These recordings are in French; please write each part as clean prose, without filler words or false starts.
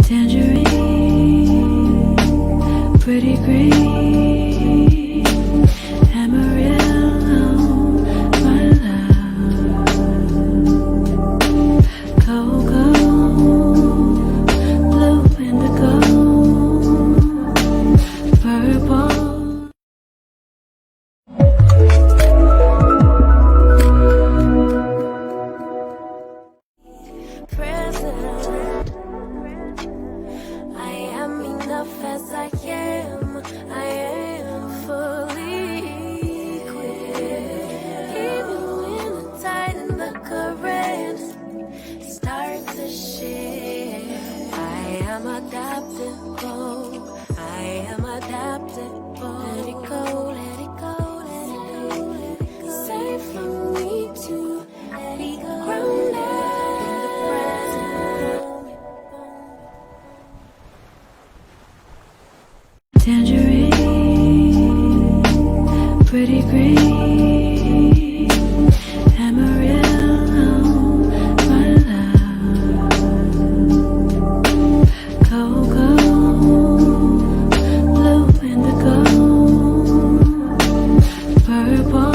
Tangerine, pretty green, Amarillo, my love. Cocoa, blue indigo, purple. Tangerine, pretty green, Amarillo, my love. Cocoa, blue indigo, purple.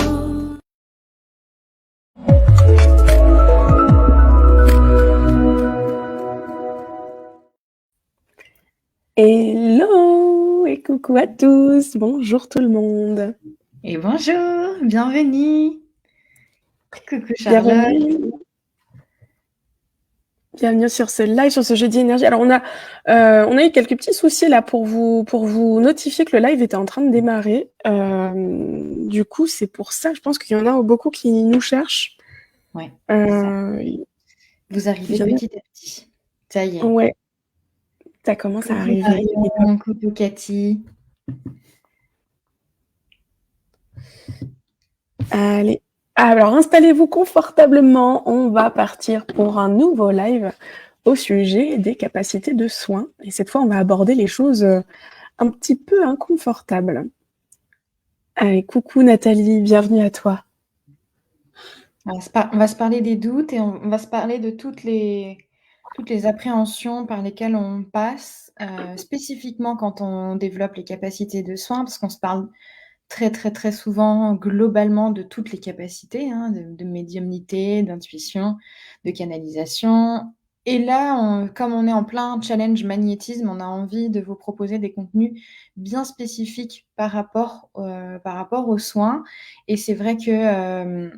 Hello et coucou à tous, bonjour tout le monde. Et bonjour, bienvenue. Coucou Charlotte. Bienvenue sur ce live, sur ce jeudi énergie. Alors on a eu quelques petits soucis là pour vous notifier que le live était en train de démarrer. Du coup c'est pour ça, je pense qu'il y en a beaucoup qui nous cherchent. Ouais. Vous arrivez petit à petit. Ça y est. Ouais. Ça commence à arriver. Coucou Cathy. Allez. Alors, installez-vous confortablement. On va partir pour un nouveau live au sujet des capacités de soins. Et cette fois, on va aborder les choses un petit peu inconfortables. Allez, coucou Nathalie, bienvenue à toi. On va se parler des doutes et on va se parler de toutes les appréhensions par lesquelles on passe, spécifiquement quand on développe les capacités de soins, parce qu'on se parle très, très, très souvent, globalement, de toutes les capacités, hein, de médiumnité, d'intuition, de canalisation. Et là, comme on est en plein challenge magnétisme, on a envie de vous proposer des contenus bien spécifiques par rapport aux soins. Et c'est vrai que,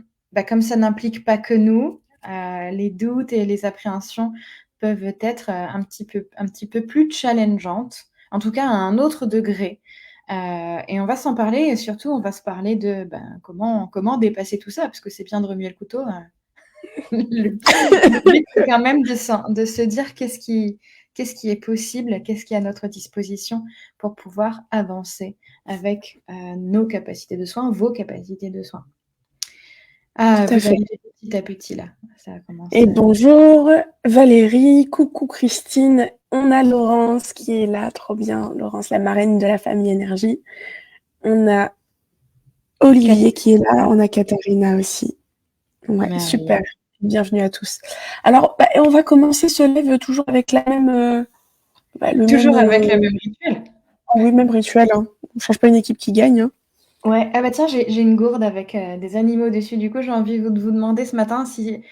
comme ça n'implique pas que nous, les doutes et les appréhensions peuvent être un petit peu plus challengeantes, en tout cas à un autre degré. Et on va s'en parler, et surtout on va se parler de comment dépasser tout ça, parce que c'est bien de remuer le couteau. Le but c'est quand même de se dire qu'est-ce qui est possible, qu'est-ce qui est à notre disposition pour pouvoir avancer avec nos capacités de soins, vos capacités de soins. Vous arrivez petit à petit là, ça a commencé. Et bonjour Valérie, coucou Christine, on a Laurence qui est là, trop bien, Laurence, la marraine de la famille Énergie. On a Olivier qui est là, on a Katharina aussi. Ouais, super, bienvenue à tous. Alors, on va commencer ce live toujours avec la même... avec le même rituel. Oui, même rituel, hein. On ne change pas une équipe qui gagne. Hein. Ouais, ah bah tiens, j'ai une gourde avec des animaux dessus, du coup j'ai envie de vous demander ce matin si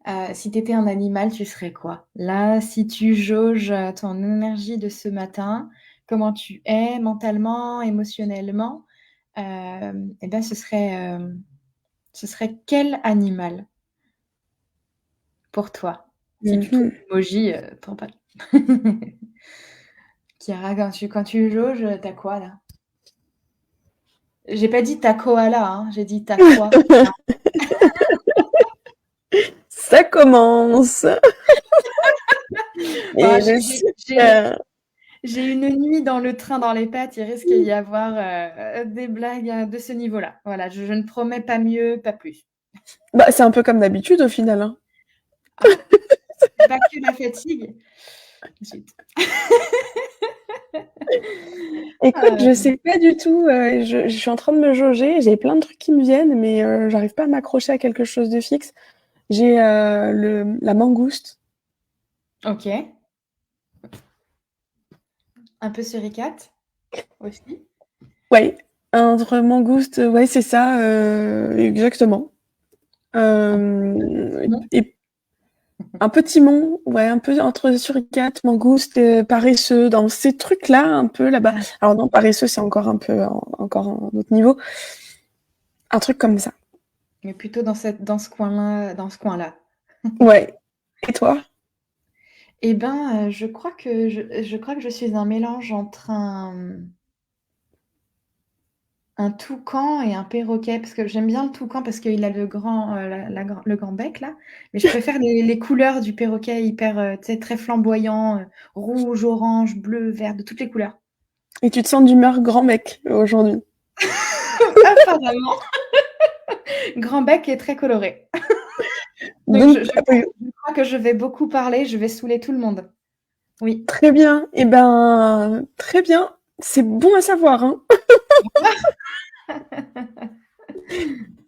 tu étais un animal, tu serais quoi? Là, si tu jauges ton énergie de ce matin, comment tu es mentalement, émotionnellement, et ben ce serait quel animal pour toi? Si tu trouves l'emoji, tant pas. Chiara, quand tu jauges, t'as quoi là? J'ai pas dit ta koala, hein, j'ai dit ta quoi? Ça commence. J'ai une nuit dans le train dans les pattes, il risque d'y avoir des blagues de ce niveau-là. Voilà, je ne promets pas mieux, pas plus. C'est un peu comme d'habitude au final. Hein. Pas que la fatigue. Écoute, je sais pas du tout. Je suis en train de me jauger. J'ai plein de trucs qui me viennent, mais j'arrive pas à m'accrocher à quelque chose de fixe. J'ai la mangouste. Ok. Un peu suricate aussi. Ouais, entre mangouste, ouais, c'est ça, exactement. Non. Et un peu timon, ouais, un peu entre suricate, mangouste, paresseux, dans ces trucs-là, un peu là-bas. Ah, Alors non, paresseux, c'est encore un peu, encore un autre niveau. Un truc comme ça. mais plutôt dans ce coin-là, dans ce coin-là. Ouais. Et toi? Eh ben, je crois que je suis un mélange entre un toucan et un perroquet, parce que j'aime bien le toucan parce qu'il a le grand, le grand bec là, mais je préfère les couleurs du perroquet hyper, tu sais, très flamboyant, rouge, orange, bleu, vert, de toutes les couleurs. Et tu te sens d'humeur grand mec aujourd'hui? Apparemment, grand bec et très coloré. Donc Donc, je crois que je vais beaucoup parler, je vais saouler tout le monde. Oui. très bien. Eh ben, très bien. C'est bon à savoir, hein.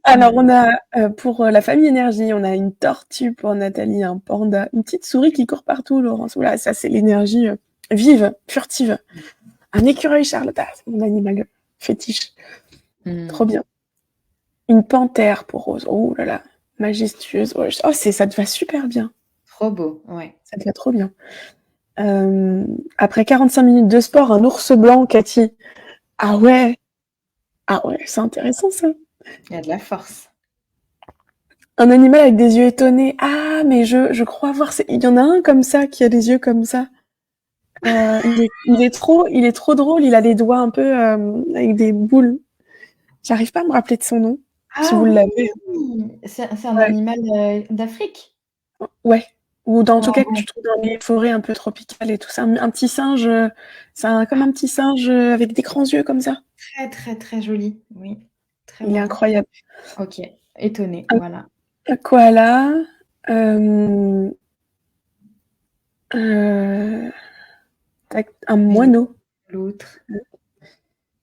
Alors, on a, pour la famille énergie, on a une tortue pour Nathalie, un panda, une petite souris qui court partout, Laurence. Oula, ça, c'est l'énergie vive, furtive. Un écureuil, Charlotte, ah, c'est mon animal fétiche. Trop bien. Une panthère pour Rose. Oh là là, majestueuse. Ouais, oh, ça te va super bien. Trop beau, ouais. Ça te va trop bien. Après 45 minutes de sport, un ours blanc, Cathy. Ah ouais, c'est intéressant ça. Il y a de la force. Un animal avec des yeux étonnés. Ah, mais je crois voir. Il y en a un comme ça qui a des yeux comme ça. Il est trop drôle. Il a les doigts un peu avec des boules. J'arrive pas à me rappeler de son nom. Si Ah vous oui! l'avez. C'est un Ouais. animal, d'Afrique? Ouais. Ou en tout Oh cas que bon. tu trouves dans les forêts un peu tropicales et tout ça. Un petit singe. Comme un petit singe avec des grands yeux comme ça. Très, très, très joli, oui. Très Il est marrant. incroyable. OK, étonnée, Un, voilà. un koala. Euh, euh, un Et moineau. l'autre?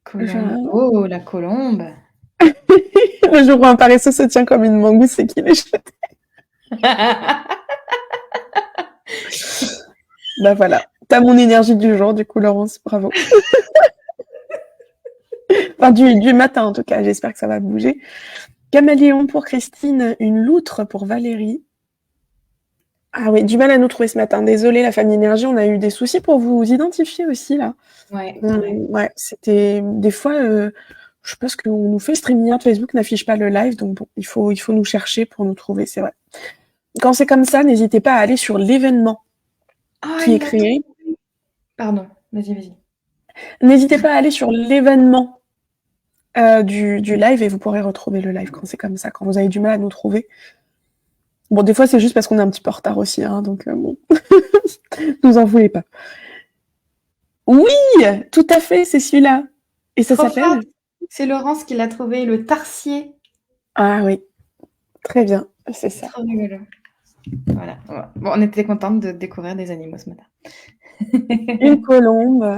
Colombe. Genre, Oh, la colombe! le jour où un paresseux se tient comme une mangouste, c'est qu'il est chouette. Bah voilà. T'as mon énergie du jour, du coup, Laurence, bravo. Enfin, du matin, en tout cas. J'espère que ça va bouger. Caméléon pour Christine, une loutre pour Valérie. Ah oui, du mal à nous trouver ce matin. Désolée, la famille énergie, on a eu des soucis pour vous identifier aussi, là. Ouais, ouais. Ouais, c'était des fois, je pense qu'on nous fait streaming, Facebook n'affiche pas le live, donc bon, il faut nous chercher pour nous trouver, c'est vrai. Quand c'est comme ça, n'hésitez pas à aller sur l'événement Ah, qui est il l'a créé. trouvé! Pardon, vas-y, vas-y. N'hésitez pas à aller sur l'événement du live et vous pourrez retrouver le live quand c'est comme ça, quand vous avez du mal à nous trouver. Bon, des fois, c'est juste parce qu'on est un petit peu en retard aussi, hein, donc bon, nous en voulez pas. Oui, tout à fait, c'est celui-là. Et ça Trop s'appelle? forte! C'est Laurence qui l'a trouvé, le tarsier. Ah oui, très bien, c'est ça. Trop rigolo. Voilà. Bon, on était contente de découvrir des animaux ce matin. Une colombe,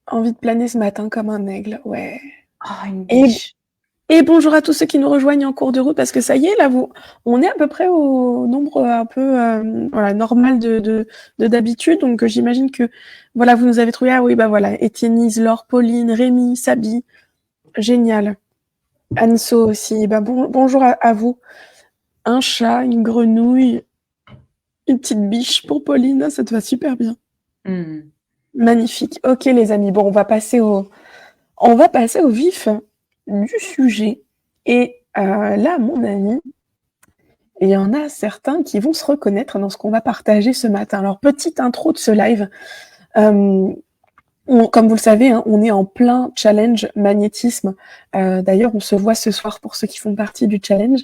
envie de planer ce matin comme un aigle, ouais. Oh, une Et, biche. et bonjour à tous ceux qui nous rejoignent en cours de route, parce que ça y est, là, on est à peu près au nombre un peu voilà, normal de d'habitude, donc j'imagine que voilà, vous nous avez trouvé, ah oui, bah voilà, Étienne, Laure, Pauline, Rémi, Sabi, génial. Anso aussi, bah bonjour à vous. Un chat, une grenouille, une petite biche pour Pauline, ça te va super bien. Magnifique. Ok les amis, bon, on va passer au vif du sujet. Et là, à mon avis, il y en a certains qui vont se reconnaître dans ce qu'on va partager ce matin. Alors, petite intro de ce live. Comme vous le savez, hein, on est en plein challenge magnétisme. D'ailleurs, on se voit ce soir pour ceux qui font partie du challenge.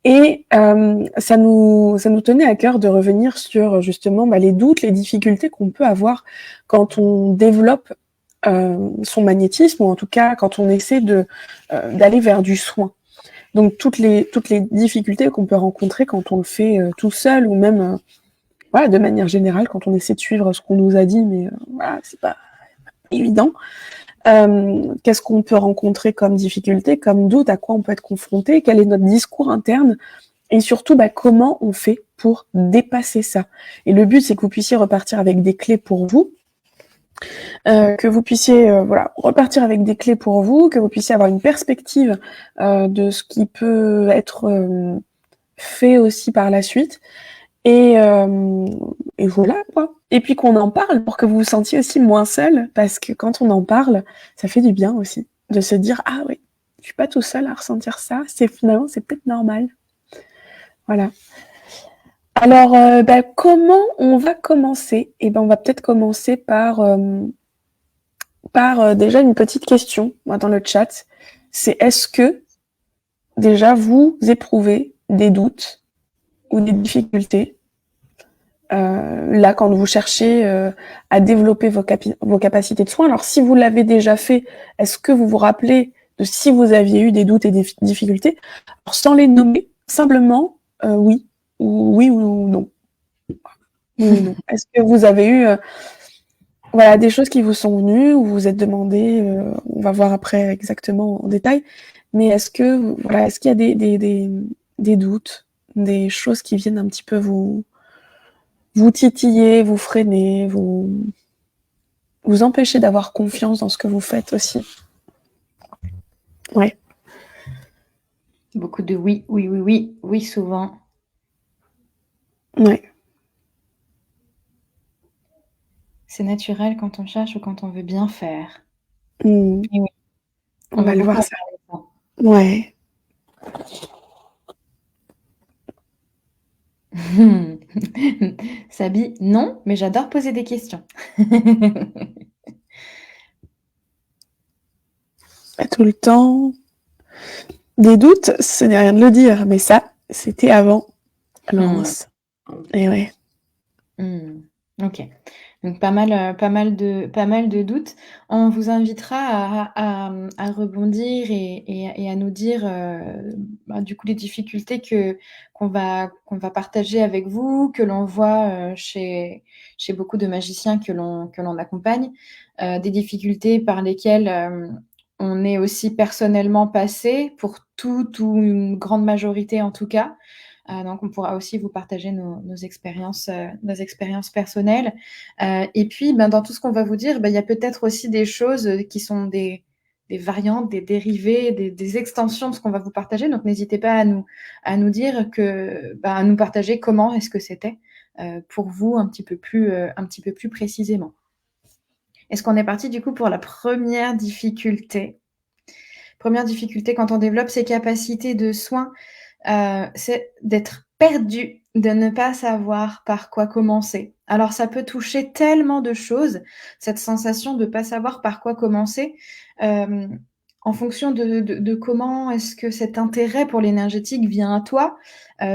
Et ça nous tenait à cœur de revenir sur justement les doutes, les difficultés qu'on peut avoir quand on développe son magnétisme, ou en tout cas quand on essaie d'aller vers du soin. Donc toutes les difficultés qu'on peut rencontrer quand on le fait tout seul, ou même voilà, de manière générale quand on essaie de suivre ce qu'on nous a dit, mais voilà, c'est pas évident. Qu'est-ce qu'on peut rencontrer comme difficulté, comme doute, à quoi on peut être confronté, quel est notre discours interne, et surtout comment on fait pour dépasser ça. Et le but, c'est que vous puissiez repartir avec des clés pour vous, Que vous puissiez voilà, repartir avec des clés pour vous, que vous puissiez avoir une perspective de ce qui peut être fait aussi par la suite. Et voilà, quoi. Et puis qu'on en parle pour que vous vous sentiez aussi moins seul, parce que quand on en parle, ça fait du bien aussi. De se dire, ah oui, je suis pas tout seul à ressentir ça, finalement, c'est peut-être normal. Voilà. Alors, comment on va commencer? Eh ben, on va peut-être commencer par déjà une petite question, moi, dans le chat. C'est est-ce que déjà vous éprouvez des doutes ou des difficultés là quand vous cherchez à développer vos capacités de soins? Alors si vous l'avez déjà fait, est-ce que vous vous rappelez de si vous aviez eu des doutes et des difficultés? Alors, sans les nommer, simplement oui ou non. Oui ou non. Est-ce que vous avez eu voilà, des choses qui vous sont venues, où vous vous êtes demandé, on va voir après exactement en détail, mais est-ce qu'il y a des doutes, des choses qui viennent un petit peu vous titiller, vous freiner, vous empêcher d'avoir confiance dans ce que vous faites aussi? Ouais. Beaucoup de oui, oui, oui, oui, oui, souvent. Ouais. C'est naturel quand on cherche ou quand on veut bien faire. Mmh. Et oui, On on va va le beaucoup voir en ça. parler Ouais. de ça. Sabi, non, mais j'adore poser des questions. Pas tout le temps. Des doutes, ce n'est rien de le dire, mais ça, c'était avant Laurence. Et ouais. OK. Donc pas mal de doutes. On vous invitera à rebondir et à nous dire, du coup, les difficultés qu'on va partager avec vous, que l'on voit, chez beaucoup de magiciens que l'on accompagne. Des difficultés par lesquelles, on est aussi personnellement passé, pour toute ou une grande majorité en tout cas. Donc on pourra aussi vous partager nos expériences personnelles. Et puis, dans tout ce qu'on va vous dire, il y a peut-être aussi des choses qui sont des variantes, des dérivés, des extensions de ce qu'on va vous partager. Donc n'hésitez pas à nous dire à nous partager comment est-ce que c'était pour vous un petit peu plus précisément. Est-ce qu'on est parti du coup pour la première difficulté? Première difficulté quand on développe ses capacités de soins, c'est d'être perdu, de ne pas savoir par quoi commencer. Alors ça peut toucher tellement de choses, cette sensation de pas savoir par quoi commencer, en fonction de comment est-ce que cet intérêt pour l'énergétique vient à toi.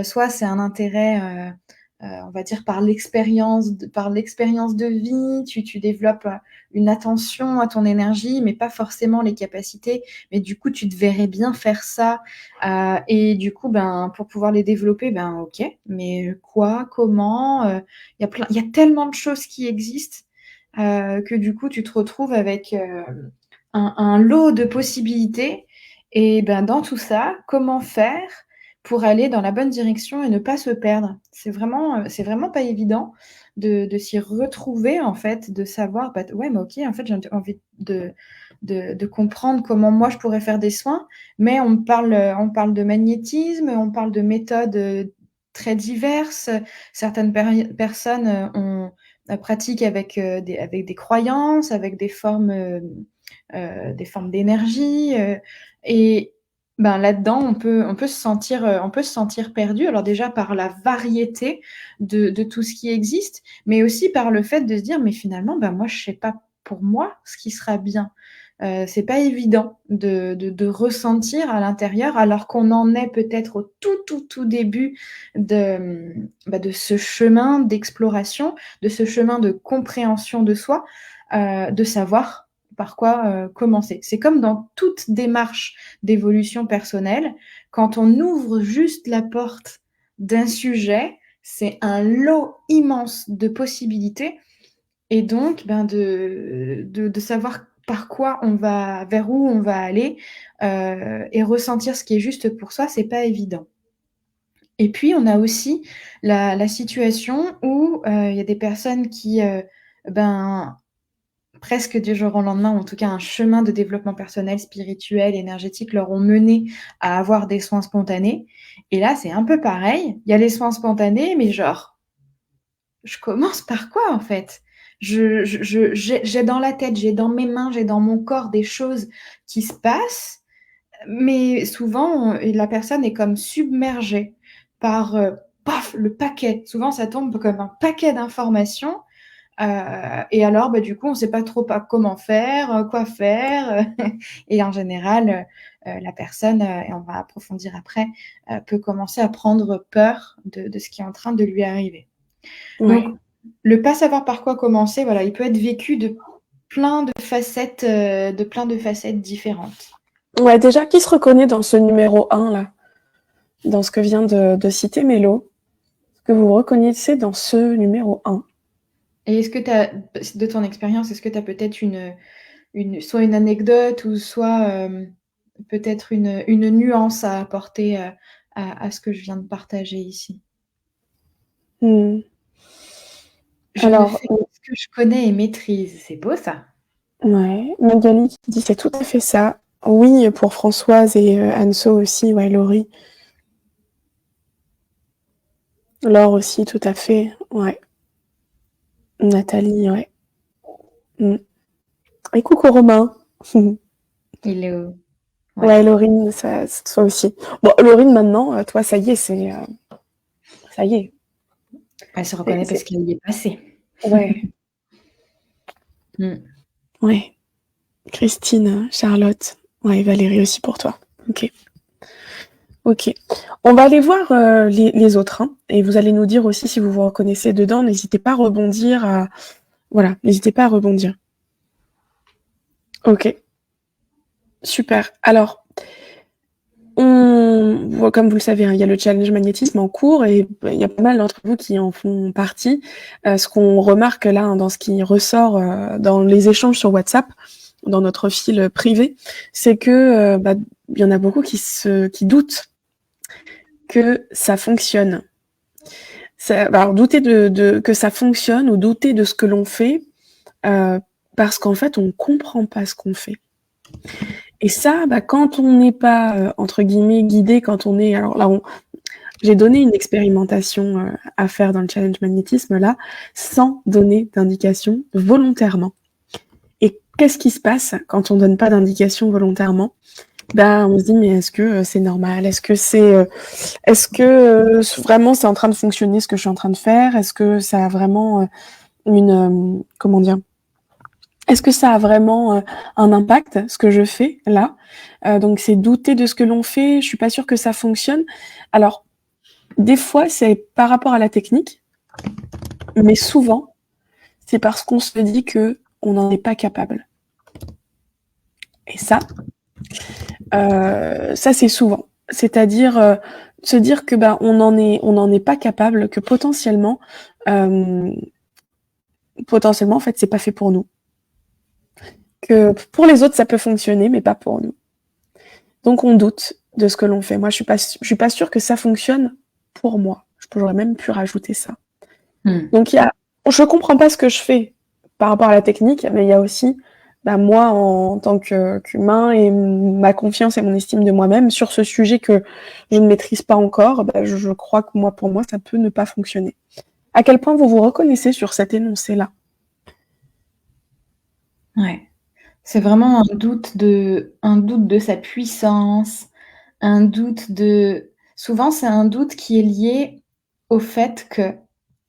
Soit c'est un intérêt, on va dire par l'expérience de vie, tu développes, une attention à ton énergie, mais pas forcément les capacités. Mais du coup, tu te verrais bien faire ça, et du coup, pour pouvoir les développer, OK, mais quoi? Comment? Il y a tellement de choses qui existent, que du coup, tu te retrouves avec, un lot de possibilités et dans tout ça, comment faire pour aller dans la bonne direction et ne pas se perdre? C'est vraiment pas évident de s'y retrouver, en fait, de savoir, ouais, mais OK, en fait, j'ai envie de comprendre comment moi je pourrais faire des soins, mais on parle de magnétisme, on parle de méthodes, très diverses. Certaines personnes, pratiquent avec des croyances, avec des formes d'énergie, et là-dedans, on peut se sentir perdu. Alors déjà par la variété de tout ce qui existe, mais aussi par le fait de se dire: «Mais finalement, moi, je sais pas pour moi ce qui sera bien». C'est pas évident de ressentir à l'intérieur, alors qu'on en est peut-être au tout début de ce chemin d'exploration, de ce chemin de compréhension de soi, de savoir par quoi, commencer. C'est comme dans toute démarche d'évolution personnelle, quand on ouvre juste la porte d'un sujet, c'est un lot immense de possibilités, et donc de savoir vers où on va aller, et ressentir ce qui est juste pour soi, c'est pas évident. Et puis on a aussi la situation où, il y a des personnes qui, ben presque du jour au lendemain, ou en tout cas un chemin de développement personnel, spirituel, énergétique, leur ont mené à avoir des soins spontanés. Et là, c'est un peu pareil. Il y a les soins spontanés, mais genre, je commence par quoi en fait? J'ai dans la tête, j'ai dans mes mains, j'ai dans mon corps des choses qui se passent, mais souvent, la personne est comme submergée par, paf, le paquet. Souvent, ça tombe comme un paquet d'informations. Et alors, du coup, on ne sait pas trop comment faire, quoi faire. Et en général, la personne, et on va approfondir après, peut commencer à prendre peur de ce qui est en train de lui arriver. Ouais. Donc, le pas savoir par quoi commencer, voilà, il peut être vécu de plein de facettes différentes. Ouais, déjà, qui se reconnaît dans ce numéro 1 là? Dans ce que vient de citer Mélo? Est-ce que vous vous reconnaissez dans ce numéro 1? Et est-ce que tu as, de ton expérience, est-ce que tu as peut-être soit une anecdote ou soit peut-être une nuance à apporter à ce que je viens de partager ici? Mmh. Je ne Alors, fais que ce que je connais et maîtrise. C'est beau ça. ouais, Magali qui dit c'est tout à fait ça. Oui, pour Françoise et Anso aussi, ouais, Laurie. Laure aussi, tout à fait, ouais. Nathalie, ouais. Mmh. Et coucou Romain. Il est où? Ouais, Laurine, ça, toi aussi. Bon, Laurine, maintenant, toi, ça y est, ça y est. Elle se reconnaît parce C'est- qu'elle y est passée. Ouais, Mm. ouais. Christine, Charlotte, ouais, Valérie aussi pour toi. Ok. Ok. On va aller voir les autres, hein, et vous allez nous dire aussi si vous vous reconnaissez dedans. N'hésitez pas à rebondir. Voilà, n'hésitez pas à rebondir. Ok. Super. Alors, comme vous le savez, hein, il y a le challenge magnétisme en cours et il y a pas mal d'entre vous qui en font partie. Ce qu'on remarque là, hein, dans ce qui ressort dans les échanges sur WhatsApp, dans notre fil privé, c'est que il y en a beaucoup qui doutent que ça fonctionne. Alors douter que ça fonctionne ou douter de ce que l'on fait parce qu'en fait on comprend pas ce qu'on fait. Et ça, quand on n'est pas entre guillemets guidé, quand on est, alors là, j'ai donné une expérimentation à faire dans le challenge magnétisme là, sans donner d'indication volontairement. Et qu'est-ce qui se passe quand on donne pas d'indication volontairement? On se dit mais est-ce que c'est normal? Est-ce que vraiment c'est en train de fonctionner ce que je suis en train de faire? Est-ce que ça a vraiment comment dire? Est-ce que ça a vraiment un impact, ce que je fais là? Donc c'est douter de ce que l'on fait, je suis pas sûre que ça fonctionne. Alors, des fois, c'est par rapport à la technique, mais souvent, c'est parce qu'on se dit que on n'en est pas capable. Et ça c'est souvent. C'est-à-dire se dire que on n'en est pas capable, que potentiellement en fait, c'est pas fait pour nous. Que pour les autres, ça peut fonctionner, mais pas pour nous. Donc on doute de ce que l'on fait. Moi, je suis pas sûre que ça fonctionne pour moi. J'aurais même pu rajouter ça. Donc je comprends pas ce que je fais par rapport à la technique, mais il y a aussi moi en tant qu'humain et ma confiance et mon estime de moi-même sur ce sujet que je ne maîtrise pas encore. Je crois que pour moi, ça peut ne pas fonctionner. À quel point vous vous reconnaissez sur cet énoncé-là? Ouais. C'est vraiment un doute de sa puissance, un doute de... Souvent, c'est un doute qui est lié au fait qu'il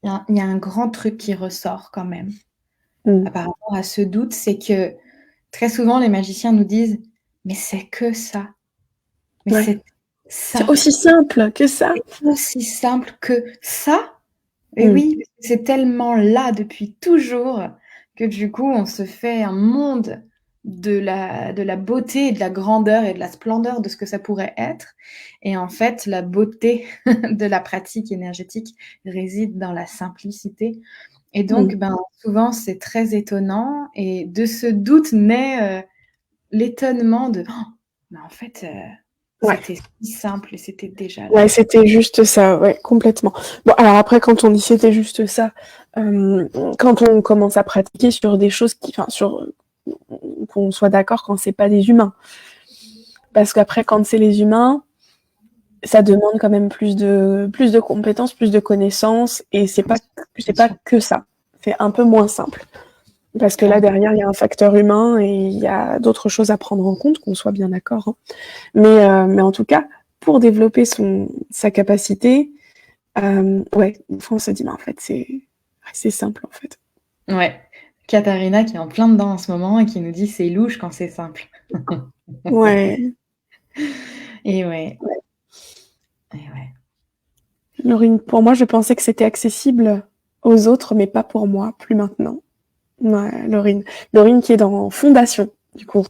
y a un grand truc qui ressort quand même. Par rapport à ce doute, c'est que très souvent, les magiciens nous disent « Mais c'est que ça. Mais Ouais. c'est C'est ça. aussi simple que ça. C'est aussi simple que ça. » Et oui, c'est tellement là depuis toujours que du coup, on se fait un monde de la beauté et de la grandeur et de la splendeur de ce que ça pourrait être. Et en fait, la beauté de la pratique énergétique réside dans la simplicité. Et donc, souvent, c'est très étonnant. Et de ce doute naît l'étonnement de « Oh, mais en fait, Ouais. C'était si simple et c'était déjà là. Ouais, c'était juste ça, ouais, complètement. Bon, alors après, quand on dit c'était juste ça, quand on commence à pratiquer sur des choses qu'on soit d'accord quand c'est pas des humains. Parce qu'après, quand c'est les humains, ça demande quand même plus de compétences, plus de connaissances, et c'est pas que ça. C'est un peu moins simple. Parce que là, derrière, il y a un facteur humain et il y a d'autres choses à prendre en compte, qu'on soit bien d'accord, hein. Mais en tout cas, pour développer sa capacité, ouais, des fois on se dit, mais en fait, c'est simple, en fait. Ouais. Katharina qui est en plein dedans en ce moment et qui nous dit c'est louche quand c'est simple. Ouais. Et ouais. Ouais. Et ouais. Laurine, pour moi, je pensais que c'était accessible aux autres, mais pas pour moi, plus maintenant. Ouais, Laurine. Laurine qui est dans Fondation, du coup,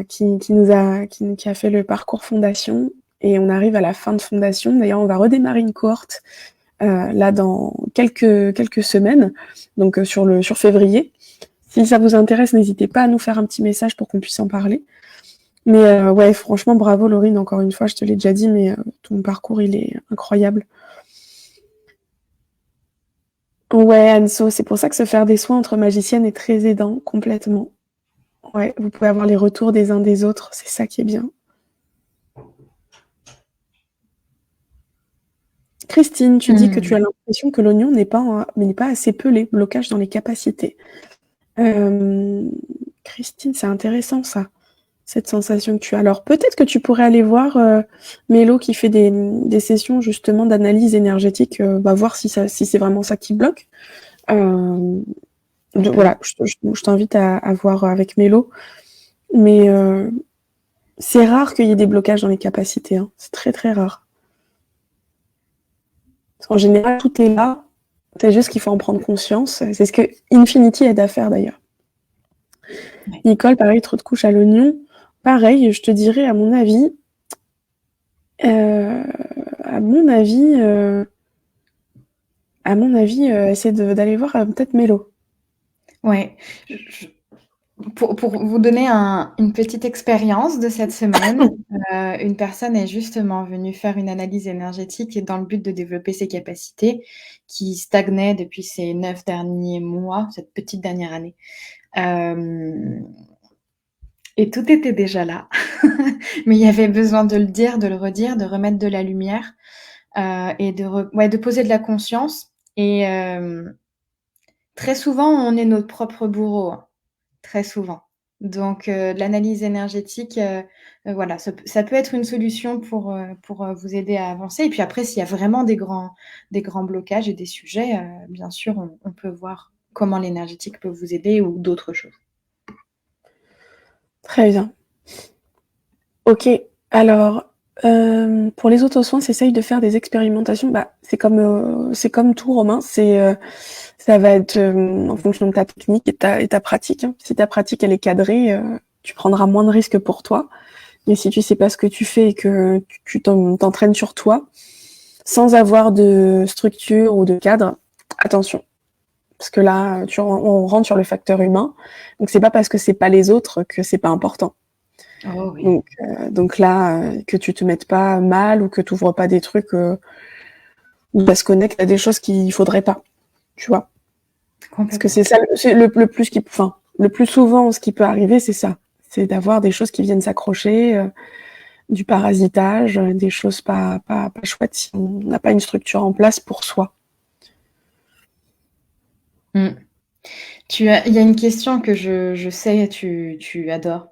qui a fait le parcours Fondation, et on arrive à la fin de Fondation. D'ailleurs, on va redémarrer une cohorte là dans quelques semaines, donc sur février. Si ça vous intéresse, n'hésitez pas à nous faire un petit message pour qu'on puisse en parler. Mais ouais, franchement, bravo Laurine, encore une fois, je te l'ai déjà dit, mais ton parcours, il est incroyable. Ouais, Anso, c'est pour ça que se faire des soins entre magiciennes est très aidant, complètement. Ouais, vous pouvez avoir les retours des uns des autres, c'est ça qui est bien. Christine, tu dis que tu as l'impression que l'oignon n'est pas assez pelé, blocage dans les capacités. Christine, c'est intéressant ça, cette sensation que tu as. Alors peut-être que tu pourrais aller voir Mélo qui fait des sessions justement d'analyse énergétique, voir si c'est vraiment ça qui bloque. Voilà, je t'invite à voir avec Mélo. Mais c'est rare qu'il y ait des blocages dans les capacités, hein. C'est très très rare. Parce qu'en général, tout est là. C'est juste qu'il faut en prendre conscience. C'est ce que Infinity aide à faire d'ailleurs. Ouais. Nicole, pareil, trop de couches à l'oignon. Pareil, je te dirais, à mon avis, essaie d'aller voir peut-être Mélo. Ouais. Pour vous donner une petite expérience de cette semaine, une personne est justement venue faire une analyse énergétique dans le but de développer ses capacités qui stagnaient depuis ces 9 derniers mois, cette petite dernière année. Et tout était déjà là. Mais il y avait besoin de le dire, de le redire, de remettre de la lumière et de poser de la conscience. Et très souvent, on est notre propre bourreau, hein. Très souvent. Donc l'analyse énergétique, voilà, ça peut être une solution pour vous aider à avancer. Et puis après, s'il y a vraiment des grands blocages et des sujets, bien sûr, on peut voir comment l'énergétique peut vous aider ou d'autres choses. Très bien. Ok, alors, pour les auto-soins, s'essaye de faire des expérimentations. C'est comme tout, Romain. Ça va être en fonction de ta technique et ta pratique, hein. Si ta pratique, elle est cadrée, tu prendras moins de risques pour toi. Mais si tu sais pas ce que tu fais et que tu t'entraînes sur toi, sans avoir de structure ou de cadre, attention. Parce que là, on rentre sur le facteur humain. Donc, c'est pas parce que c'est pas les autres que c'est pas important. Oh oui. Donc là, que tu te mettes pas mal ou que tu ouvres pas des trucs où ça se connecte à des choses qu'il faudrait pas, tu vois. Parce que c'est ça, c'est le plus le plus souvent, ce qui peut arriver, c'est ça. C'est d'avoir des choses qui viennent s'accrocher, du parasitage, des choses pas chouettes si on n'a pas une structure en place pour soi. Il y a une question que je sais tu adores.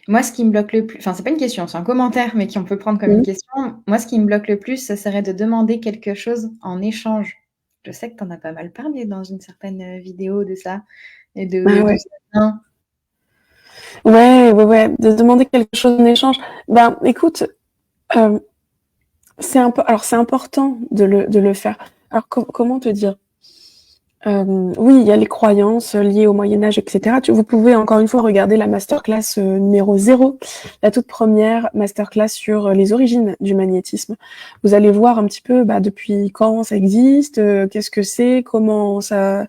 Moi, ce qui me bloque le plus, enfin, c'est pas une question, c'est un commentaire, mais qu'on peut prendre comme une question. Moi, ce qui me bloque le plus, ce serait de demander quelque chose en échange. Je sais que tu en as pas mal parlé dans une certaine vidéo de ça et de Ah ouais. ça. Ouais, de demander quelque chose en échange. Écoute, c'est important de le faire. Alors comment te dire? Oui, il y a les croyances liées au Moyen-Âge, etc. Vous pouvez encore une fois regarder la masterclass numéro 0, la toute première masterclass sur les origines du magnétisme. Vous allez voir un petit peu depuis quand ça existe, qu'est-ce que c'est, comment ça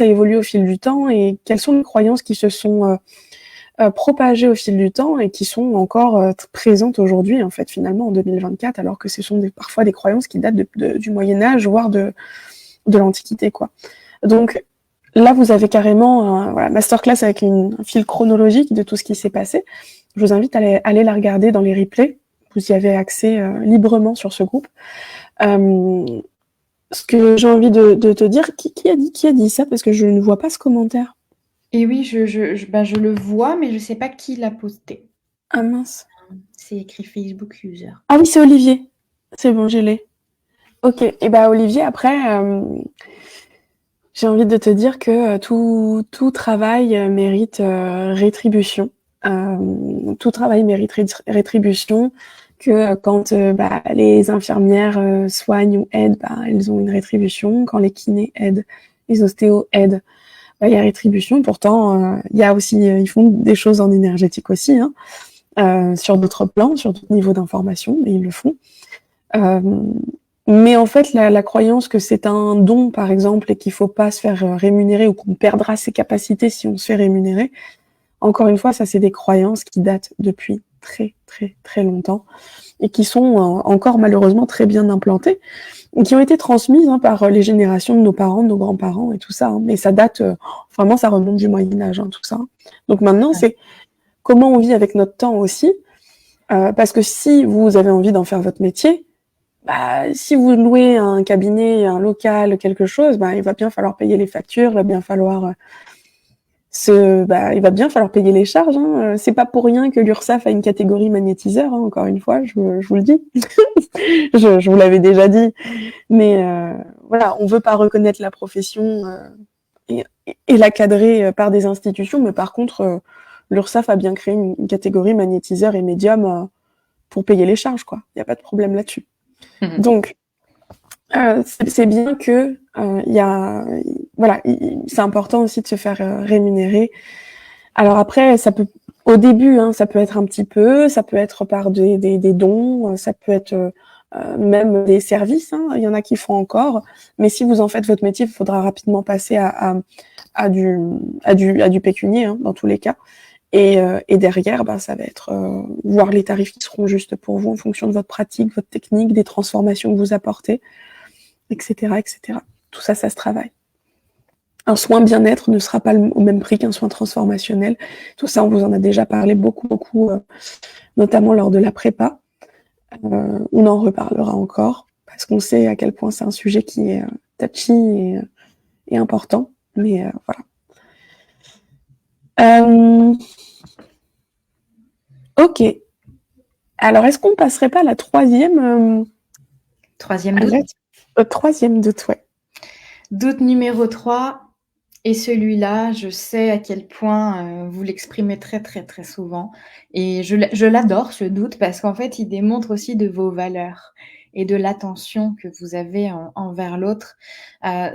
évolue au fil du temps et quelles sont les croyances qui se sont propagées au fil du temps et qui sont encore présentes aujourd'hui, en fait, finalement, en 2024, alors que ce sont parfois des croyances qui datent du Moyen-Âge, voire de l'Antiquité, quoi. Donc, là, vous avez carrément un masterclass avec un fil chronologique de tout ce qui s'est passé. Je vous invite à aller la regarder dans les replays. Vous y avez accès librement sur ce groupe. Ce que j'ai envie de te dire, qui a dit ça? Parce que je ne vois pas ce commentaire. Et oui, je le vois, mais je ne sais pas qui l'a posté. Ah mince. C'est écrit Facebook User. Ah oui, c'est Olivier. C'est bon, je l'ai. Ok. Et bah Olivier, après, j'ai envie de te dire que tout travail mérite rétribution. Tout travail mérite rétribution. Que quand les infirmières soignent ou aident, elles ont une rétribution. Quand les kinés aident, les ostéos aident, il y a rétribution. Pourtant, il y a aussi, ils font des choses en énergétique aussi, sur d'autres plans, sur d'autres niveaux d'information, mais ils le font. Mais en fait, la croyance que c'est un don, par exemple, et qu'il faut pas se faire rémunérer ou qu'on perdra ses capacités si on se fait rémunérer, encore une fois, ça, c'est des croyances qui datent depuis très, très, très longtemps et qui sont encore malheureusement très bien implantées et qui ont été transmises par les générations de nos parents, de nos grands-parents et tout ça. Mais ça date, vraiment, ça remonte du Moyen-Âge, tout ça. Donc maintenant, c'est comment on vit avec notre temps aussi. Parce que si vous avez envie d'en faire votre métier, si vous louez un cabinet, un local, quelque chose, il va bien falloir payer les factures, il va bien falloir payer les charges. C'est pas pour rien que l'URSSAF a une catégorie magnétiseur, encore une fois, je vous le dis. je vous l'avais déjà dit. Mais voilà, on veut pas reconnaître la profession et la cadrer par des institutions, mais par contre, l'URSSAF a bien créé une catégorie magnétiseur et médium pour payer les charges, quoi. Il n'y a pas de problème là-dessus. Donc, c'est bien que c'est important aussi de se faire rémunérer. Alors après, au début, ça peut être un petit peu, ça peut être par des dons, ça peut être même des services. Il y en a qui font encore, mais si vous en faites votre métier, il faudra rapidement passer à du pécunier, dans tous les cas. Et derrière, ça va être voir les tarifs qui seront justes pour vous en fonction de votre pratique, votre technique, des transformations que vous apportez, etc., etc. Tout ça, ça se travaille. Un soin bien-être ne sera pas au même prix qu'un soin transformationnel. Tout ça, on vous en a déjà parlé beaucoup, notamment lors de la prépa. On en reparlera encore parce qu'on sait à quel point c'est un sujet qui est touchy et important. Mais voilà. Ok. Alors, est-ce qu'on passerait pas à la troisième doute? Troisième doute, ouais. Doute numéro 3. Et celui-là, je sais à quel point vous l'exprimez très, très, très souvent. Et je l'adore, ce doute, parce qu'en fait, il démontre aussi de vos valeurs et de l'attention que vous avez envers l'autre.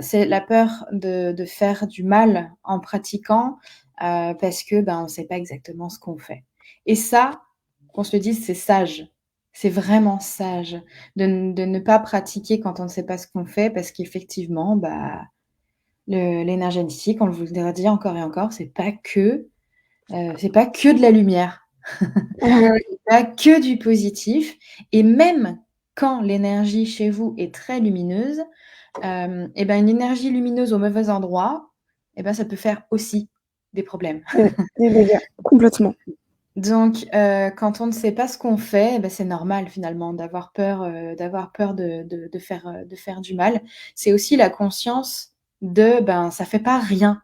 C'est la peur de faire du mal en pratiquant parce que on ne sait pas exactement ce qu'on fait. Et ça, qu'on se le dise, c'est sage. C'est vraiment sage de ne pas pratiquer quand on ne sait pas ce qu'on fait parce qu'effectivement, l'énergétique, on vous le dit encore et encore, c'est pas que de la lumière. C'est pas que du positif. Et même quand l'énergie chez vous est très lumineuse, une énergie lumineuse au mauvais endroit, ça peut faire aussi des problèmes. Des dégâts, complètement. Donc, quand on ne sait pas ce qu'on fait, c'est normal finalement d'avoir peur de faire du mal. C'est aussi la conscience de ça fait pas rien.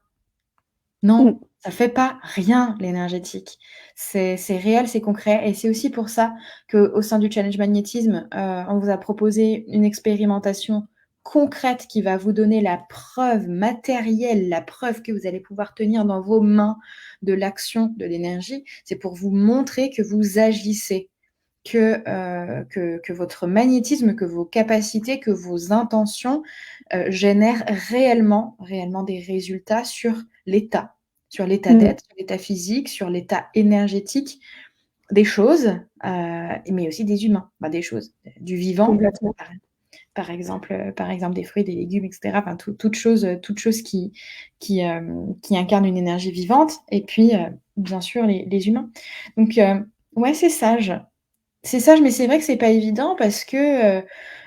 Non, ça fait pas rien l'énergétique. C'est réel, c'est concret et c'est aussi pour ça qu'au sein du challenge magnétisme, on vous a proposé une expérimentation concrète qui va vous donner la preuve matérielle, la preuve que vous allez pouvoir tenir dans vos mains de l'action de l'énergie. C'est pour vous montrer que vous agissez, que votre magnétisme, que vos capacités, que vos intentions génèrent réellement des résultats sur l'état d'être, sur l'état physique, sur l'état énergétique des choses, mais aussi des humains, des choses, du vivant par exemple des fruits, des légumes, etc. Enfin, toute chose qui incarne une énergie vivante. Et puis, bien sûr, les humains. Donc, ouais, c'est sage. C'est sage, mais c'est vrai que c'est pas évident parce que,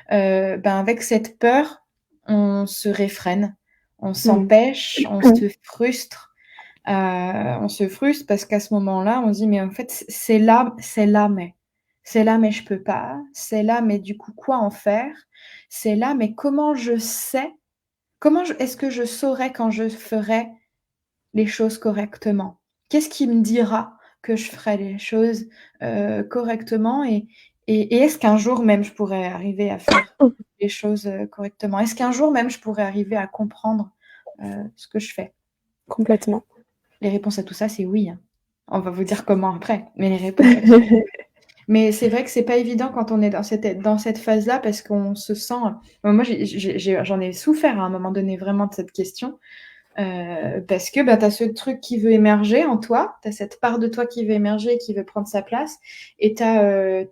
avec cette peur, on se réfrène, on s'empêche, on se frustre. On se frustre parce qu'à ce moment-là, on se dit: «Mais en fait, c'est là, mais je peux pas. C'est là, mais du coup, quoi en faire? C'est là, mais comment je sais? Est-ce que je saurais quand je ferai les choses correctement? Qu'est-ce qui me dira que je ferai les choses, correctement et est-ce qu'un jour même je pourrais arriver à faire les choses, correctement? Est-ce qu'un jour même je pourrais arriver à comprendre, ce que je fais?» Complètement. Les réponses à tout ça, c'est oui, hein. On va vous dire comment après, mais les réponses, elles sont oui. Mais c'est vrai que c'est pas évident quand on est dans cette phase-là parce qu'on se sent, moi j'en ai souffert à un moment donné vraiment de cette question, parce que, tu as ce truc qui veut émerger en toi, tu as cette part de toi qui veut émerger, qui veut prendre sa place et tu as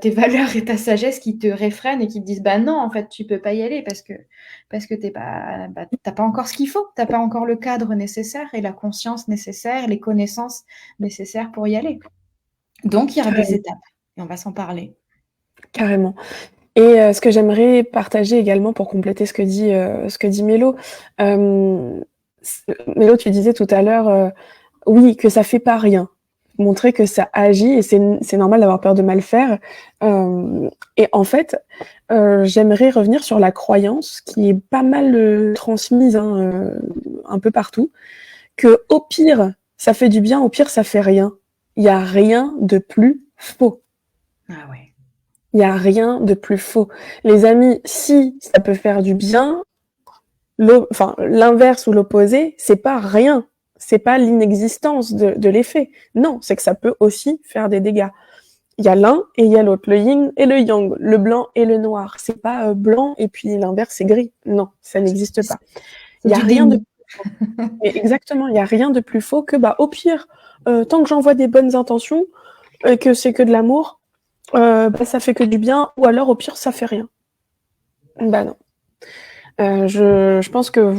tes valeurs et ta sagesse qui te réfrènent et qui te disent: «Bah non, en fait, tu peux pas y aller parce que tu pas, tu pas encore ce qu'il faut, tu pas encore le cadre nécessaire et la conscience nécessaire, les connaissances nécessaires pour y aller». Donc il y aura des étapes et on va s'en parler. Carrément. Et ce que j'aimerais partager également pour compléter ce que dit Mélo, Mélo, tu disais tout à l'heure, oui, que ça fait pas rien. Montrer que ça agit et c'est normal d'avoir peur de mal faire. Et en fait, j'aimerais revenir sur la croyance qui est pas mal transmise un peu partout, que au pire, ça fait du bien, au pire, ça fait rien. Il y a rien de plus faux. Ah ouais. Il y a rien de plus faux. Les amis, si ça peut faire du bien, l'inverse ou l'opposé, c'est pas rien. C'est pas l'inexistence de l'effet. Non, c'est que ça peut aussi faire des dégâts. Il y a l'un et il y a l'autre, le yin et le yang, le blanc et le noir. C'est pas blanc et puis l'inverse c'est gris. Non, ça n'existe pas. Il y a rien de exactement, il y a rien de plus faux que au pire, tant que j'envoie des bonnes intentions et que c'est que de l'amour, ça fait que du bien, ou alors au pire ça fait rien. Bah non. Je pense que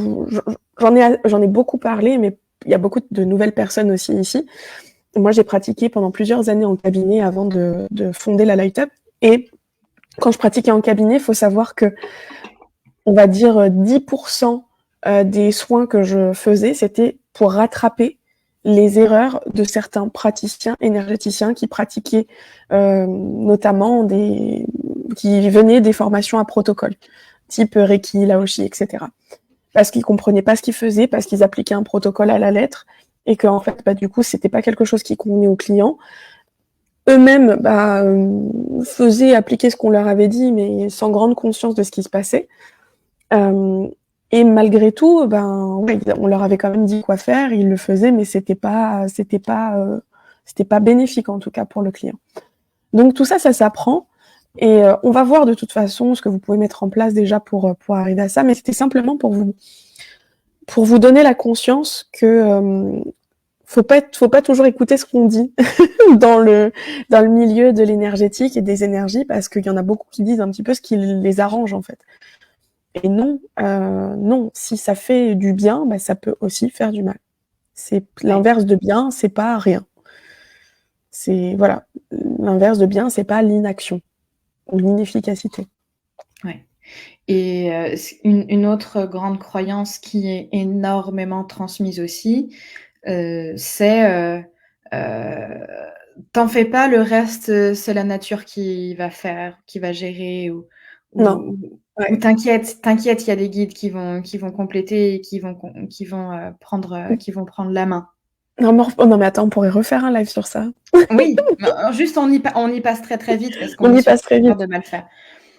j'en ai beaucoup parlé, mais il y a beaucoup de nouvelles personnes aussi ici. Moi, j'ai pratiqué pendant plusieurs années en cabinet avant de fonder la Light Up. Et quand je pratiquais en cabinet, il faut savoir que, on va dire 10% des soins que je faisais, c'était pour rattraper les erreurs de certains praticiens énergéticiens qui pratiquaient notamment qui venaient des formations à protocole, type Reiki, Laoshi, etc. Parce qu'ils comprenaient pas ce qu'ils faisaient, parce qu'ils appliquaient un protocole à la lettre, et qu'en fait, du coup, c'était pas quelque chose qui convenait aux clients. Eux-mêmes, faisaient appliquer ce qu'on leur avait dit, mais sans grande conscience de ce qui se passait. Et malgré tout, on leur avait quand même dit quoi faire, ils le faisaient, mais c'était pas bénéfique en tout cas pour le client. Donc tout ça, ça s'apprend. Et on va voir de toute façon ce que vous pouvez mettre en place déjà pour arriver à ça. Mais c'était simplement pour vous donner la conscience que faut pas toujours écouter ce qu'on dit dans le milieu de l'énergétique et des énergies, parce qu'il y en a beaucoup qui disent un petit peu ce qui les arrange en fait. Et non, si ça fait du bien, ça peut aussi faire du mal. C'est l'inverse de bien, c'est pas rien. C'est voilà, l'inverse de bien, c'est pas l'inaction ou l'inefficacité. Ouais. Et une autre grande croyance qui est énormément transmise aussi, c'est t'en fais pas, le reste, c'est la nature qui va faire, qui va gérer ou t'inquiète, il y a des guides qui vont compléter et qui vont prendre la main. Non mais attends, on pourrait refaire un live sur ça. Oui, juste on y passe très très vite parce qu'on y passe très vite de mal faire.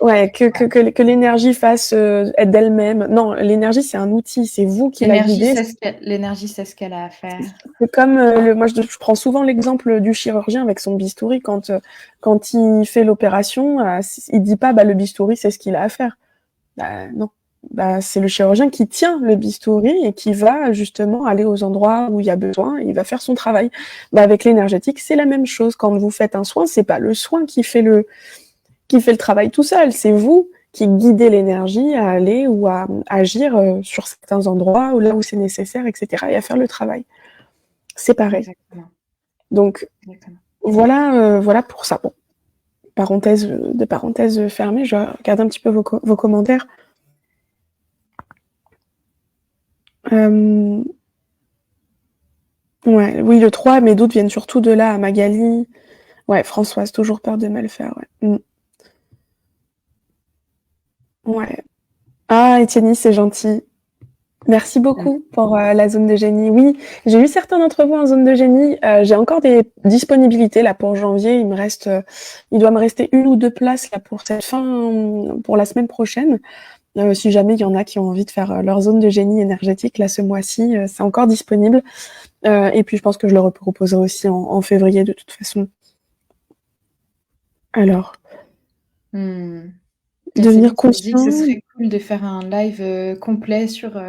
Ouais, que l'énergie fasse d'elle-même. Non, l'énergie c'est un outil, c'est vous qui la guidez. L'énergie sait ce qu'elle a à faire. C'est comme moi je prends souvent l'exemple du chirurgien avec son bistouri quand il fait l'opération, il dit pas le bistouri c'est ce qu'il a à faire. Non. C'est le chirurgien qui tient le bistouri et qui va justement aller aux endroits où il y a besoin, et il va faire son travail. Avec l'énergétique, c'est la même chose. Quand vous faites un soin, c'est pas le soin qui fait le travail tout seul, c'est vous qui guidait l'énergie à aller ou à agir sur certains endroits, ou là où c'est nécessaire, etc. et à faire le travail. C'est pareil. Exactement. Donc, Exactement. voilà pour ça. Bon, parenthèse fermée, je regarde un petit peu vos commentaires. Ouais, oui, le 3, mes doutes viennent surtout de là, à Magali. Ouais, Françoise, toujours peur de mal faire, ouais. Ouais. Ah, Etienne, c'est gentil. Merci beaucoup pour la zone de génie. Oui, j'ai eu certains d'entre vous en zone de génie. J'ai encore des disponibilités là pour janvier. Il doit me rester 1 ou 2 places là pour pour la semaine prochaine. Si jamais il y en a qui ont envie de faire leur zone de génie énergétique là ce mois-ci, c'est encore disponible. Et puis je pense que je le reproposerai aussi en février de toute façon. Alors, devenir Je dis que ce conscient. serait cool de faire un live complet sur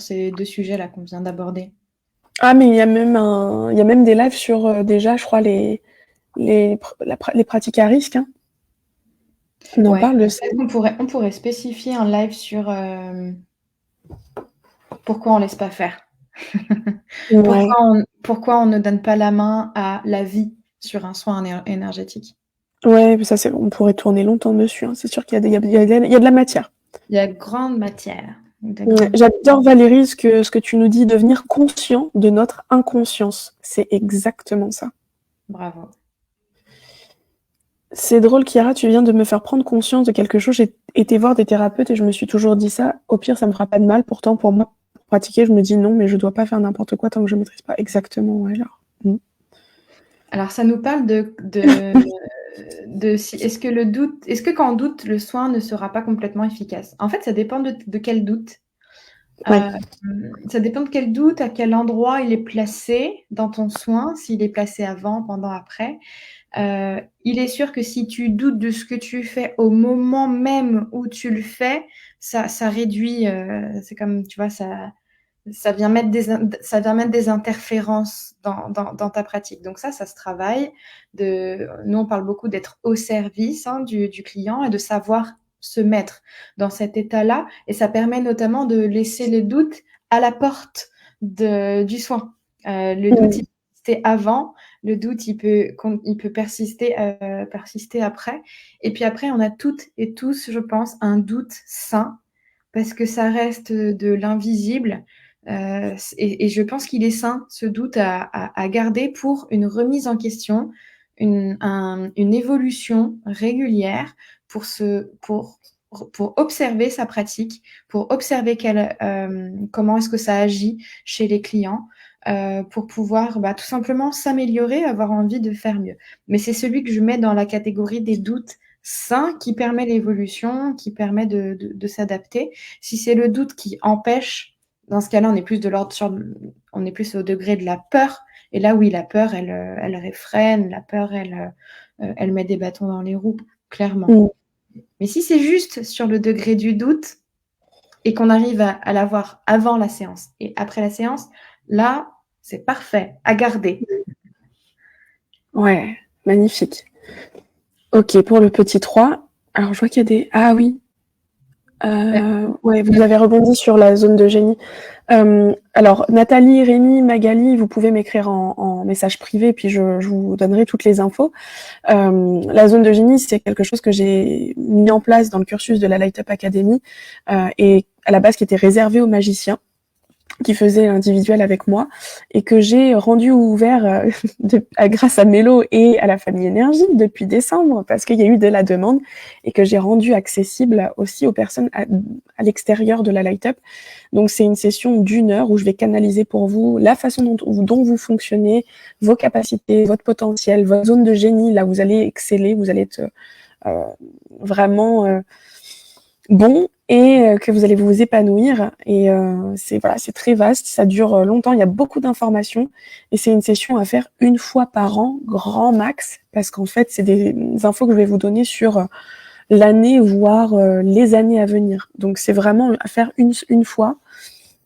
ces 2 sujets-là qu'on vient d'aborder. Ah, mais il y a même des lives sur déjà, je crois, les pratiques à risque. Hein. On en parle de ça. Peut-être qu'on pourrait spécifier un live sur pourquoi on laisse pas faire. Ouais. Pourquoi on ne donne pas la main à la vie sur un soin énergétique. Ouais, mais ça, on pourrait tourner longtemps dessus. Hein. C'est sûr qu'il y a de la matière. Il y a grande matière. Ouais, j'adore Valérie ce que tu nous dis, devenir conscient de notre inconscience. C'est exactement ça. Bravo. C'est drôle, Chiara, tu viens de me faire prendre conscience de quelque chose. J'ai été voir des thérapeutes et je me suis toujours dit ça. Au pire, ça me fera pas de mal. Pourtant, pour moi, pour pratiquer, je me dis non, mais je dois pas faire n'importe quoi tant que je maîtrise pas exactement. Ouais, alors. Alors, ça nous parle est-ce que quand on doute, le soin ne sera pas complètement efficace? En fait, ça dépend de quel doute. Ouais. Ça dépend de quel doute, à quel endroit il est placé dans ton soin, s'il est placé avant, pendant, après. Il est sûr que si tu doutes de ce que tu fais au moment même où tu le fais, ça réduit, c'est comme, tu vois, ça vient mettre des interférences dans ta pratique. Donc ça se travaille. Nous, on parle beaucoup d'être au service du client et de savoir se mettre dans cet état-là. Et ça permet notamment de laisser les doutes à la porte du soin. Le doute, il peut persister avant. Le doute, il peut persister après. Et puis après, on a toutes et tous, je pense, un doute sain parce que ça reste de l'invisible. Et je pense qu'il est sain, ce doute à garder pour une remise en question, une évolution régulière pour observer sa pratique, pour observer comment est-ce que ça agit chez les clients, pour pouvoir tout simplement s'améliorer, avoir envie de faire mieux. Mais c'est celui que je mets dans la catégorie des doutes sains qui permet l'évolution, qui permet de s'adapter. Si c'est le doute qui empêche, dans ce cas-là, on est plus on est plus au degré de la peur. Et là, oui, la peur, elle réfrène, la peur, elle met des bâtons dans les roues, clairement. Mais si c'est juste sur le degré du doute et qu'on arrive à l'avoir avant la séance et après la séance, là, c'est parfait, à garder. Ouais, magnifique. Ok, pour le petit 3, alors je vois qu'il y a des... Ah oui. Ouais, vous avez rebondi sur la zone de génie. Alors, Nathalie, Rémi, Magali, vous pouvez m'écrire en message privé, puis je vous donnerai toutes les infos. La zone de génie, c'est quelque chose que j'ai mis en place dans le cursus de la Light Up Academy, et à la base qui était réservé aux magiciens qui faisait l'individuel avec moi et que j'ai rendu ouvert grâce à Mélo et à la famille Énergie depuis décembre parce qu'il y a eu de la demande et que j'ai rendu accessible aussi aux personnes à l'extérieur de la Light Up. Donc c'est une session d'1 heure où je vais canaliser pour vous la façon dont vous fonctionnez, vos capacités, votre potentiel, votre zone de génie, là où vous allez exceller, vous allez être vraiment bon et que vous allez vous épanouir. Et c'est très vaste, ça dure longtemps, il y a beaucoup d'informations et c'est une session à faire 1 fois par an, grand max, parce qu'en fait, c'est des infos que je vais vous donner sur l'année, voire les années à venir. Donc c'est vraiment à faire une fois.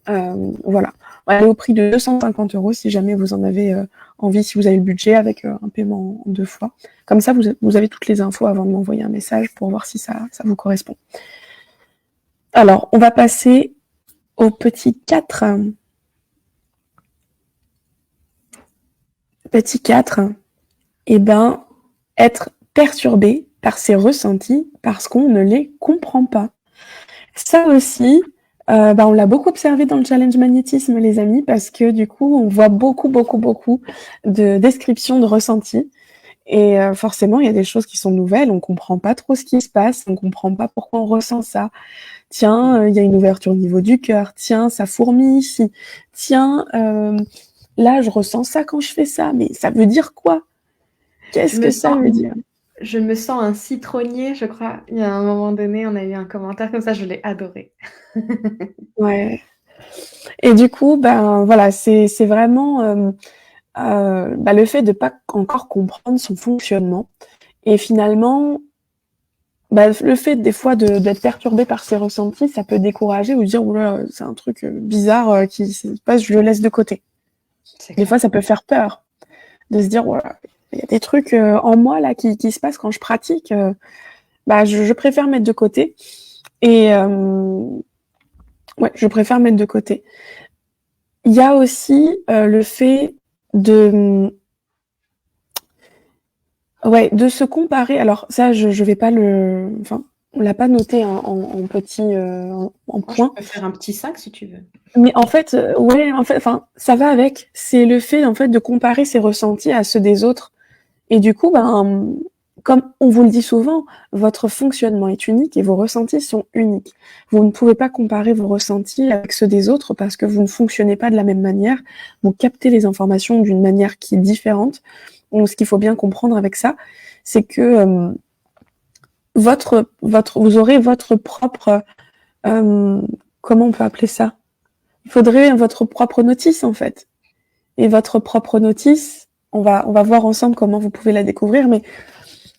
Voilà. Elle est au prix de 250 € si jamais vous en avez envie, si vous avez le budget, avec un paiement en 2 fois. Comme ça, vous avez toutes les infos avant de m'envoyer un message pour voir si ça vous correspond. Alors, on va passer au petit 4. Petit 4, eh ben, être perturbé par ses ressentis parce qu'on ne les comprend pas. Ça aussi, on l'a beaucoup observé dans le challenge magnétisme, les amis, parce que du coup, on voit beaucoup de descriptions de ressentis. Et forcément, il y a des choses qui sont nouvelles, on comprend pas trop ce qui se passe, on comprend pas pourquoi on ressent ça. Tiens, il y a une ouverture au niveau du cœur. Tiens, ça fourmille ici. Tiens, là, je ressens ça quand je fais ça. Mais ça veut dire quoi? Qu'est-ce que ça veut dire? Je me sens un citronnier, je crois. Il y a un moment donné, on a eu un commentaire comme ça, je l'ai adoré. Ouais. Et du coup, voilà, c'est vraiment le fait de pas encore comprendre son fonctionnement. Et finalement, le fait des fois d'être perturbé par ses ressentis, ça peut décourager ou dire oula, c'est un truc bizarre qui se passe, je le laisse de côté. Des fois, ça peut faire peur de se dire voilà, il y a des trucs en moi là qui se passent quand je pratique. Je préfère mettre de côté. Et je préfère mettre de côté. Il y a aussi le fait de se comparer. Alors ça, je vais pas on l'a pas noté en petit en Je point. peux faire un petit 5 si tu veux. Mais en fait, ça va avec. C'est le fait en fait de comparer ses ressentis à ceux des autres. Et du coup, comme on vous le dit souvent, votre fonctionnement est unique et vos ressentis sont uniques. Vous ne pouvez pas comparer vos ressentis avec ceux des autres parce que vous ne fonctionnez pas de la même manière. Vous captez les informations d'une manière qui est différente. Donc, ce qu'il faut bien comprendre avec ça, c'est que vous aurez votre propre, comment on peut appeler ça? Il faudrait votre propre notice en fait. Et votre propre notice, on va voir ensemble comment vous pouvez la découvrir, mais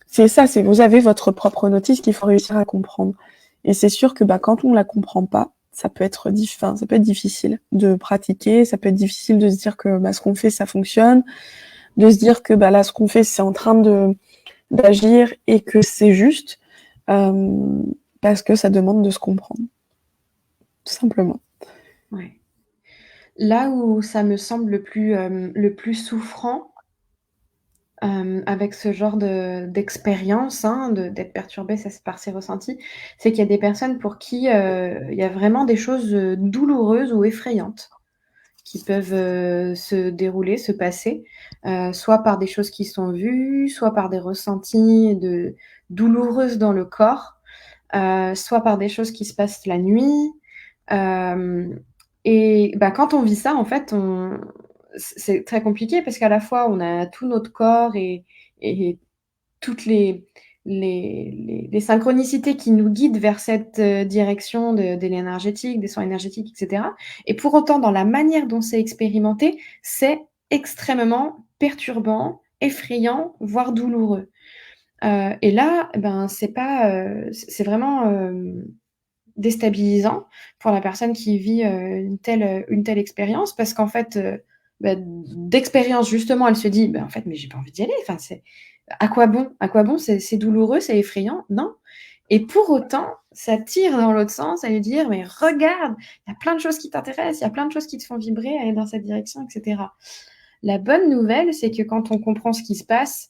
c'est ça, vous avez votre propre notice qu'il faut réussir à comprendre. Et c'est sûr que quand on la comprend pas, ça peut être difficile de pratiquer, ça peut être difficile de se dire que ce qu'on fait ça fonctionne, de se dire que là ce qu'on fait c'est en train d'agir et que c'est juste, parce que ça demande de se comprendre, tout simplement. Ouais. Là où ça me semble le plus souffrant, avec ce genre d'expérience, d'être perturbé par ses ressentis, c'est qu'il y a des personnes pour qui, il y a vraiment des choses, douloureuses ou effrayantes qui peuvent, se dérouler, se passer, soit par des choses qui sont vues, soit par des ressentis douloureuses dans le corps, soit par des choses qui se passent la nuit. Et quand on vit ça, en fait, c'est très compliqué parce qu'à la fois, on a tout notre corps et toutes les synchronicités qui nous guident vers cette direction de l'énergétique, des soins énergétiques, etc. Et pour autant, dans la manière dont c'est expérimenté, c'est extrêmement perturbant, effrayant, voire douloureux. Et là, c'est vraiment déstabilisant pour la personne qui vit une telle expérience parce qu'en fait, d'expérience justement, elle se dit, en fait, mais j'ai pas envie d'y aller. Enfin, c'est à quoi bon? À quoi bon? C'est douloureux, c'est effrayant? Non. Et pour autant, ça tire dans l'autre sens à lui dire, mais regarde, il y a plein de choses qui t'intéressent, il y a plein de choses qui te font vibrer, aller dans cette direction, etc. La bonne nouvelle, c'est que quand on comprend ce qui se passe,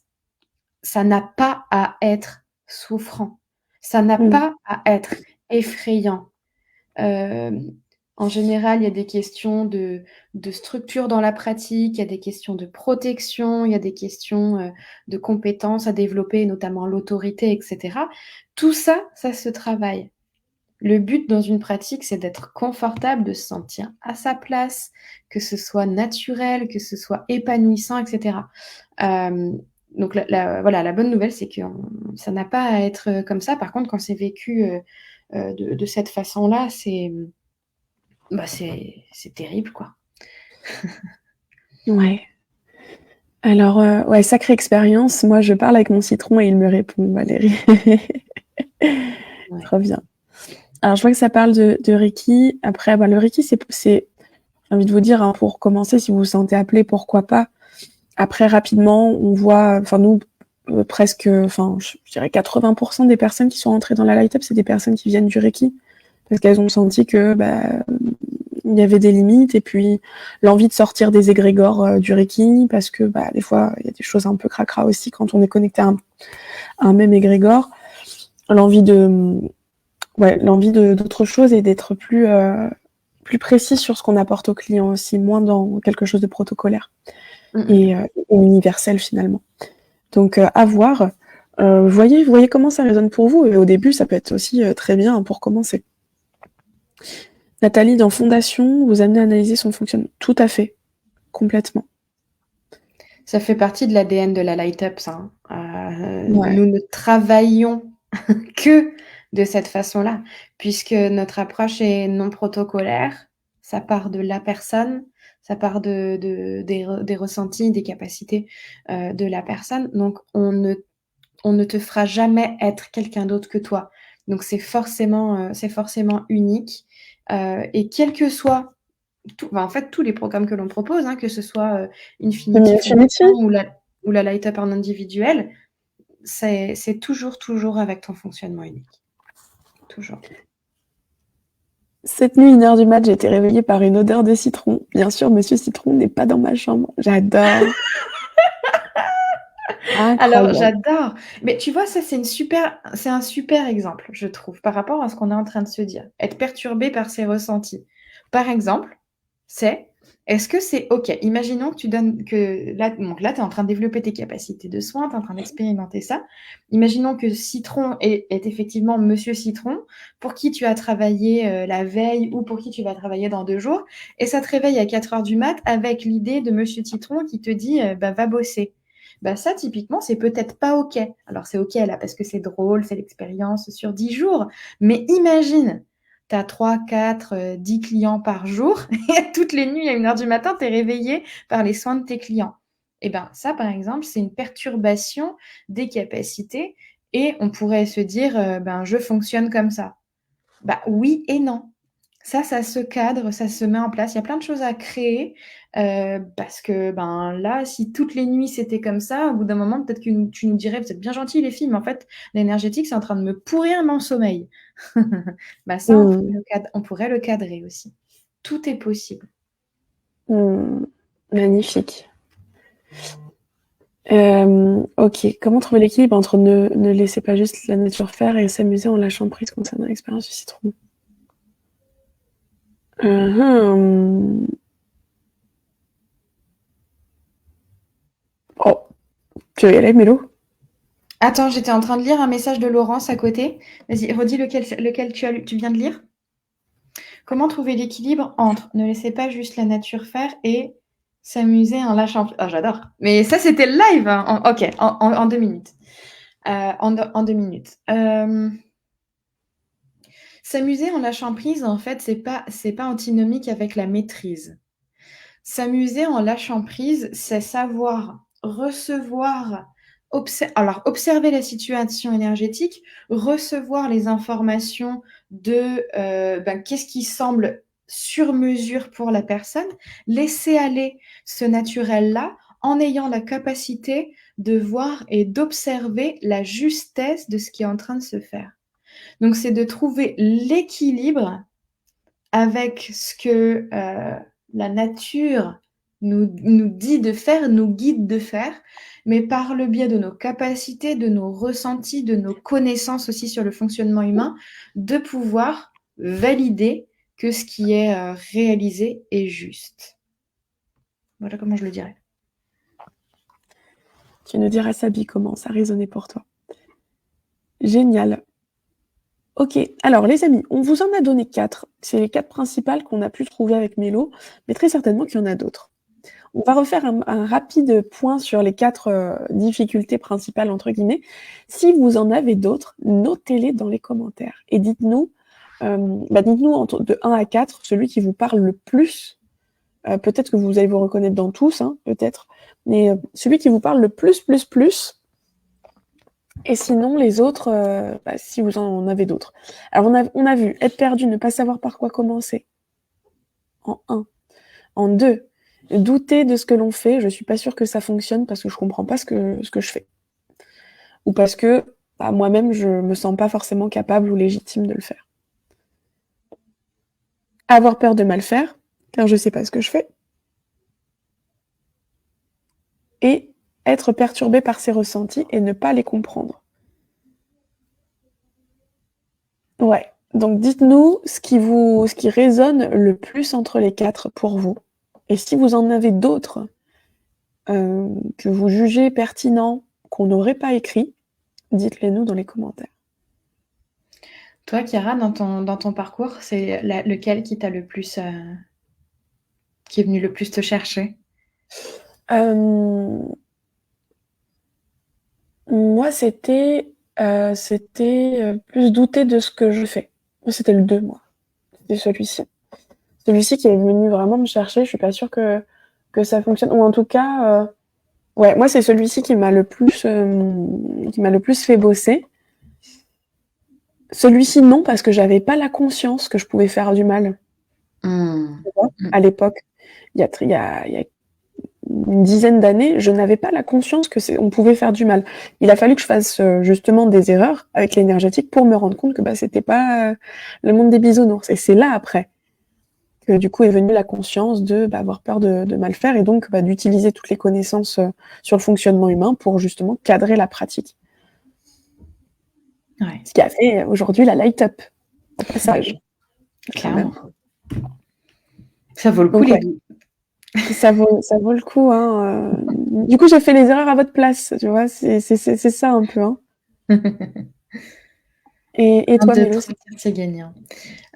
ça n'a pas à être souffrant. Ça n'a pas à être effrayant. En général, il y a des questions de structure dans la pratique, il y a des questions de protection, il y a des questions de compétences à développer, notamment l'autorité, etc. Tout ça, ça se travaille. Le but dans une pratique, c'est d'être confortable, de se sentir à sa place, que ce soit naturel, que ce soit épanouissant, etc. Donc la bonne nouvelle, c'est que ça n'a pas à être comme ça. Par contre, quand c'est vécu de cette façon-là, c'est terrible, quoi. Ouais. Alors, sacrée expérience. Moi, je parle avec mon citron et il me répond, Valérie. Ouais. Trop bien. Alors, je vois que ça parle de Reiki. Après, le Reiki, c'est, j'ai envie de vous dire, pour commencer, si vous vous sentez appelé, pourquoi pas. Après, rapidement, on voit, nous, presque, je dirais 80% des personnes qui sont entrées dans la light up, c'est des personnes qui viennent du Reiki. parce qu'elles ont senti que il y avait des limites, et puis l'envie de sortir des égrégores du Reiki, parce que des fois il y a des choses un peu cracra aussi quand on est connecté à un même égrégore, l'envie d'autre chose, et d'être plus précis sur ce qu'on apporte aux clients aussi, moins dans quelque chose de protocolaire et universel finalement. Donc à voir. Voyez comment ça résonne pour vous, et au début ça peut être aussi très bien pour commencer. Nathalie, dans Fondation, vous amenez à analyser son fonctionnement. Tout à fait, complètement. Ça fait partie de l'ADN de la Light Up, ça. Ouais. Nous ne travaillons que de cette façon-là, puisque notre approche est non protocolaire. Ça part de la personne, ça part des ressentis, des capacités de la personne. Donc, on ne te fera jamais être quelqu'un d'autre que toi. Donc, c'est forcément unique. Et quel que soit en fait, tous les programmes que l'on propose, que ce soit Infinity Fondation ou la Light Up en individuel, c'est toujours avec ton fonctionnement unique. Toujours. Cette nuit, 1h du mat', j'ai été réveillée par une odeur de citron. Bien sûr, Monsieur Citron n'est pas dans ma chambre. J'adore. Alors, Incroyable. j'adore. Mais tu vois, ça, c'est un super exemple, je trouve, par rapport à ce qu'on est en train de se dire. Être perturbé par ses ressentis. Par exemple, est-ce que c'est OK? Imaginons que tu donnes que là, donc là, tu es en train de développer tes capacités de soins, tu es en train d'expérimenter ça. Imaginons que Citron est effectivement Monsieur Citron, pour qui tu as travaillé la veille ou pour qui tu vas travailler dans 2 jours, et ça te réveille à 4h du mat avec l'idée de Monsieur Citron qui te dit va bosser. Ça, typiquement, c'est peut-être pas OK. Alors, c'est OK là, parce que c'est drôle, c'est l'expérience sur 10 jours. Mais imagine, tu as 3, 4, 10 clients par jour, et toutes les nuits à 1h du matin, tu es réveillé par les soins de tes clients. Et ça, par exemple, c'est une perturbation des capacités, et on pourrait se dire, je fonctionne comme ça. Oui et non. Ça se cadre, ça se met en place. Il y a plein de choses à créer parce que là, si toutes les nuits c'était comme ça, au bout d'un moment, peut-être que tu nous dirais, vous êtes bien gentils les filles, mais en fait, l'énergétique, c'est en train de me pourrir mon sommeil. Ça, on pourrait le cadrer aussi. Tout est possible. Magnifique. Ok, comment trouver l'équilibre entre ne laisser pas juste la nature faire et s'amuser en lâchant prise concernant l'expérience du citron? Oh, tu veux y aller, Mélo? Attends, j'étais en train de lire un message de Laurence à côté. Vas-y, redis lequel tu viens de lire. Comment trouver l'équilibre entre ne laisser pas juste la nature faire et s'amuser en lâchant prise? Oh, j'adore. Mais ça, c'était le live. Ok, en 2 minutes. En 2 minutes. S'amuser en lâchant prise, en fait, c'est pas antinomique avec la maîtrise. S'amuser en lâchant prise, c'est savoir recevoir, observer la situation énergétique, recevoir les informations de qu'est-ce qui semble sur mesure pour la personne, laisser aller ce naturel-là en ayant la capacité de voir et d'observer la justesse de ce qui est en train de se faire. Donc, c'est de trouver l'équilibre avec ce que la nature nous dit de faire, nous guide de faire, mais par le biais de nos capacités, de nos ressentis, de nos connaissances aussi sur le fonctionnement humain, de pouvoir valider que ce qui est réalisé est juste. Voilà comment je le dirais. Tu nous diras, Sabi, comment ça résonnait pour toi. Génial. Ok, alors les amis, on vous en a donné 4. C'est les 4 principales qu'on a pu trouver avec Mélo, mais très certainement qu'il y en a d'autres. On va refaire un rapide point sur les 4 difficultés principales, entre guillemets. Si vous en avez d'autres, notez-les dans les commentaires et dites-nous de 1 à 4, celui qui vous parle le plus. Peut-être que vous allez vous reconnaître dans tous, peut-être, mais celui qui vous parle le plus. Et sinon, les autres, si vous en avez d'autres. Alors, on a vu être perdu, ne pas savoir par quoi commencer. En 1. En 2, douter de ce que l'on fait. Je suis pas sûre que ça fonctionne parce que je comprends pas ce que je fais. Ou parce que moi-même, je me sens pas forcément capable ou légitime de le faire. avoir peur de mal faire, car je sais pas ce que je fais, et être perturbé par ces ressentis et ne pas les comprendre. Ouais. Donc dites-nous ce qui résonne le plus entre les 4 pour vous. Et si vous en avez d'autres que vous jugez pertinents, qu'on n'aurait pas écrit, dites-les nous dans les commentaires. Toi, Chiara, dans ton parcours, c'est lequel qui t'a le plus, qui est venu le plus te chercher? Moi, c'était plus douter de ce que je fais. C'était le 2, moi. C'était celui-ci. Celui-ci qui est venu vraiment me chercher. Je suis pas sûre que ça fonctionne. Ou en tout cas, ouais, moi, c'est celui-ci qui m'a le plus fait bosser. Celui-ci, non, parce que j'avais pas la conscience que je pouvais faire du mal. Tu vois, à l'époque. Il y a une dizaine d'années, je n'avais pas la conscience on pouvait faire du mal. Il a fallu que je fasse justement des erreurs avec l'énergétique pour me rendre compte que c'était pas le monde des bisounours. Et c'est là après que du coup est venue la conscience de avoir peur de mal faire et donc d'utiliser toutes les connaissances sur le fonctionnement humain pour justement cadrer la pratique. Ouais. Ce qui a fait aujourd'hui la light up au passage. Clairement. Ça vaut le coup, donc, les ouais. doutes. Ça vaut le coup. Hein. Du coup, j'ai fait les erreurs à votre place, tu vois. C'est ça un peu. Hein. Et toi, Mélo? C'est gagnant.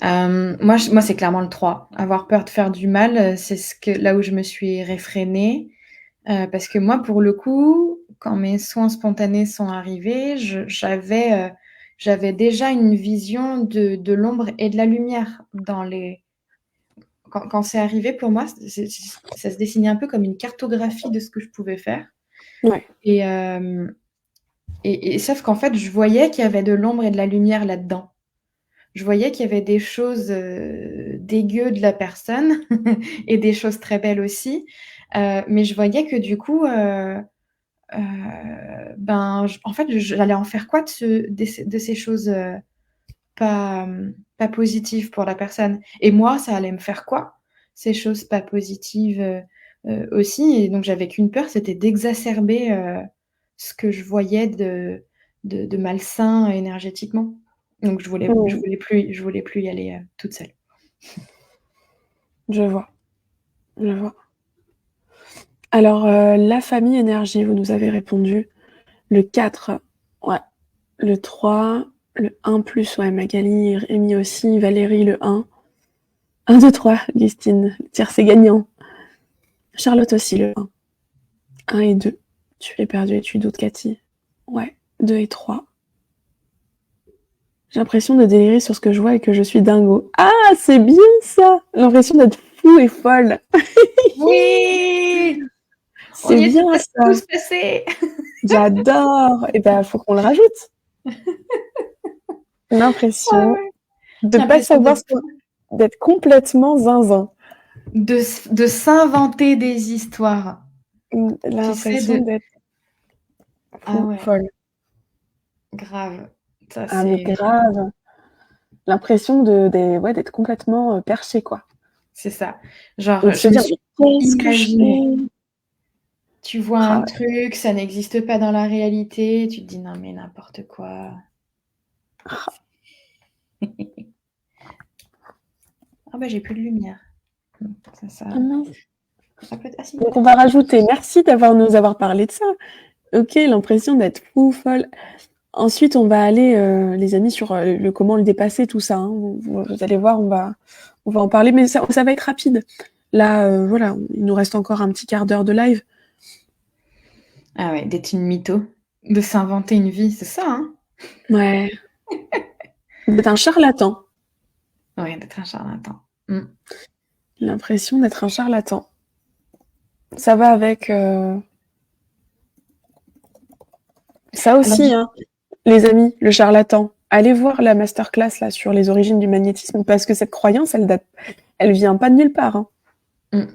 Moi, c'est clairement le 3. Avoir peur de faire du mal, c'est là où je me suis réfrénée. Parce que moi, pour le coup, quand mes soins spontanés sont arrivés, j'avais déjà une vision de l'ombre et de la lumière dans les... Quand c'est arrivé pour moi, ça se dessinait un peu comme une cartographie de ce que je pouvais faire. Ouais. Et sauf qu'en fait, je voyais qu'il y avait de l'ombre et de la lumière là-dedans. Je voyais qu'il y avait des choses dégueu de la personne et des choses très belles aussi. Mais je voyais que du coup, en fait, j'allais en faire quoi de ces choses pas positives pour la personne? Et moi, ça allait me faire quoi? Ces choses pas positives aussi. Et donc, j'avais qu'une peur, c'était d'exacerber ce que je voyais de malsain énergétiquement. Donc, je voulais plus y aller toute seule. Je vois. Alors, la famille énergie, vous nous avez répondu. Le 4, ouais. Le 3, le 1 plus, ouais, Magali, Rémi aussi, Valérie, le 1. 1, 2, 3, Listine. Le tir, c'est gagnant. Charlotte aussi, le 1. 1 et 2. Tu es perdu et tu doutes, Cathy. Ouais, 2 et 3. J'ai l'impression de délirer sur ce que je vois et que je suis dingo. Ah, c'est bien ça! L'impression d'être fou et folle. Oui! C'est bien ça. Tous passés. J'adore. Et faut qu'on le rajoute. L'impression de pas savoir d'être complètement zinzin. De s'inventer des histoires. L'impression d'être fou, folle. Grave. Ça, mais grave. L'impression d'être complètement perché, quoi. C'est ça. Genre, de se dire, qu'est-ce que je fais? Tu vois un truc, ça n'existe pas dans la réalité, tu te dis non mais n'importe quoi. J'ai plus de lumière. Ça peut être assez. Donc on va rajouter. Merci nous avoir parlé de ça. Ok, l'impression d'être fou, folle. Ensuite, on va aller, les amis, sur le comment le dépasser, tout ça. Hein. Vous allez voir, on va en parler, mais ça va être rapide. Là, voilà, il nous reste encore un petit quart d'heure de live. Ah ouais, d'être une mytho, de s'inventer une vie, c'est ça, hein? Ouais. D'être un charlatan. Ouais, d'être un charlatan. L'impression d'être un charlatan. Ça va avec... Ça aussi, hein, les amis, le charlatan. Allez voir la masterclass là sur les origines du magnétisme, parce que cette croyance, elle vient pas de nulle part. Hein.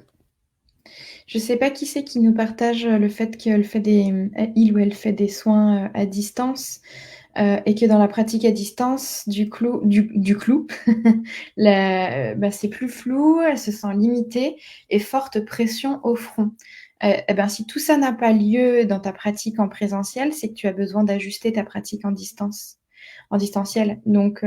Je sais pas qui c'est qui nous partage le fait qu'elle fait il ou elle fait des soins à distance. et que dans la pratique à distance, du clou, c'est plus flou, elle se sent limitée et forte pression au front. Eh ben, si tout ça n'a pas lieu dans ta pratique en présentiel, c'est que tu as besoin d'ajuster ta pratique en distanciel. Donc,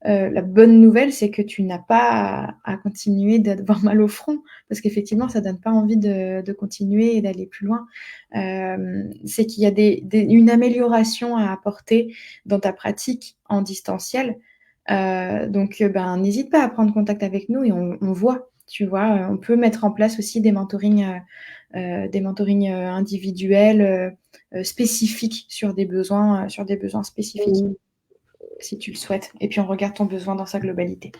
la bonne nouvelle, c'est que tu n'as pas à continuer d'avoir mal au front, parce qu'effectivement, ça donne pas envie de continuer et d'aller plus loin. C'est qu'il y a une amélioration à apporter dans ta pratique en distanciel. Donc, n'hésite pas à prendre contact avec nous et on voit, tu vois, on peut mettre en place aussi des mentorings individuels spécifiques sur des besoins spécifiques, Mmh. si tu le souhaites. Et puis on regarde ton besoin dans sa globalité.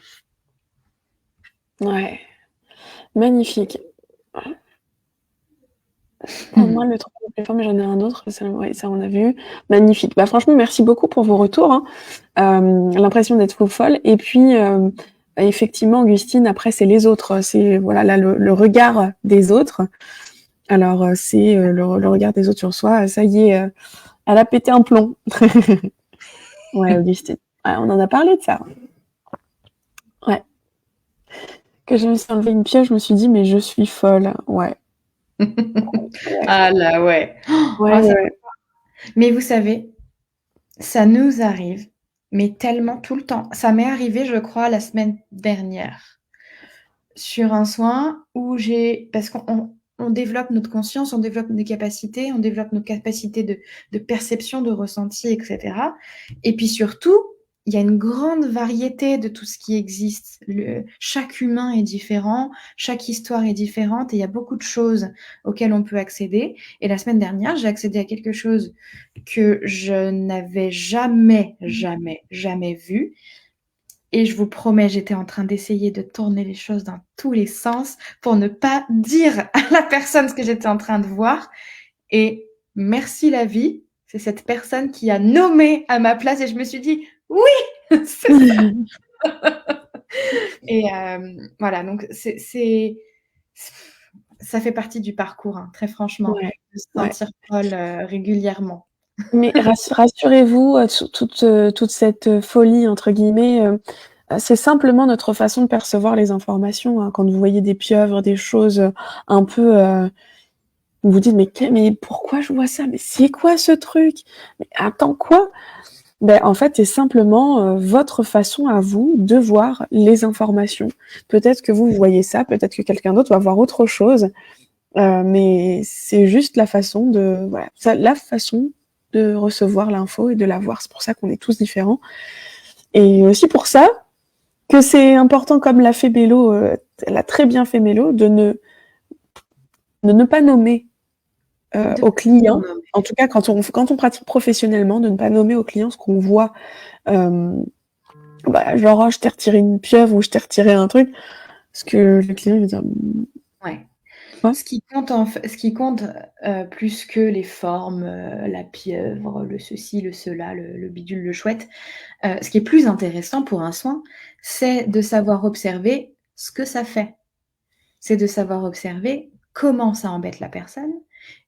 Ouais, magnifique. Pour moi, le truc le plus fort, mais j'en ai un autre, ça, ouais, ça on a vu. Magnifique. Bah, franchement, merci beaucoup pour vos retours, hein. L'impression d'être faux folle. Et puis, effectivement, Augustine, après, c'est les autres. C'est, voilà, là, le regard des autres. Alors, c'est le regard des autres sur soi. Ça y est, elle a pété un plomb. Ouais, Augustine. Ouais, on en a parlé de ça. Ouais. Que je me suis enlevé une pieuvre, je me suis dit, mais je suis folle. Ouais. Ah là, ouais. Ouais, Oh, ouais. mais vous savez, ça nous arrive, mais tellement tout le temps. Ça m'est arrivé, je crois, la semaine dernière, sur un soin où parce qu'on développe notre conscience, on développe nos capacités, on développe nos capacités de perception, de ressenti, etc. Et puis surtout, il y a une grande variété de tout ce qui existe. Chaque humain est différent, chaque histoire est différente et il y a beaucoup de choses auxquelles on peut accéder. Et la semaine dernière, j'ai accédé à quelque chose que je n'avais jamais, jamais, jamais vu. Et je vous promets, j'étais en train d'essayer de tourner les choses dans tous les sens pour ne pas dire à la personne ce que j'étais en train de voir. Et merci la vie, c'est cette personne qui a nommé à ma place et je me suis dit, oui, c'est ça. Et voilà, donc ça fait partie du parcours, hein, très franchement, Ouais, de se ouais. sentir folle régulièrement. Mais rassurez-vous, toute cette folie, entre guillemets, c'est simplement notre façon de percevoir les informations, hein. Quand vous voyez des pieuvres, des choses un peu, vous vous dites, mais pourquoi je vois ça? Mais c'est quoi ce truc? Mais attends, quoi? Ben, en fait, c'est simplement votre façon à vous de voir les informations. Peut-être que vous voyez ça, peut-être que quelqu'un d'autre va voir autre chose, mais c'est juste la façon de, voilà, la façon de recevoir l'info et de la voir. C'est pour ça qu'on est tous différents. Et aussi pour ça que c'est important, comme l'a fait Mélo, elle a très bien fait Mélo, de ne pas nommer aux clients, en tout cas quand on pratique professionnellement, de ne pas nommer aux clients ce qu'on voit. Genre, oh, je t'ai retiré une pieuvre ou je t'ai retiré un truc, parce que le client il va dire Ouais. quoi? Ce qui compte plus que les formes, la pieuvre, le ceci, le cela, le bidule, le chouette, ce qui est plus intéressant pour un soin, c'est de savoir observer ce que ça fait. C'est de savoir observer comment ça embête la personne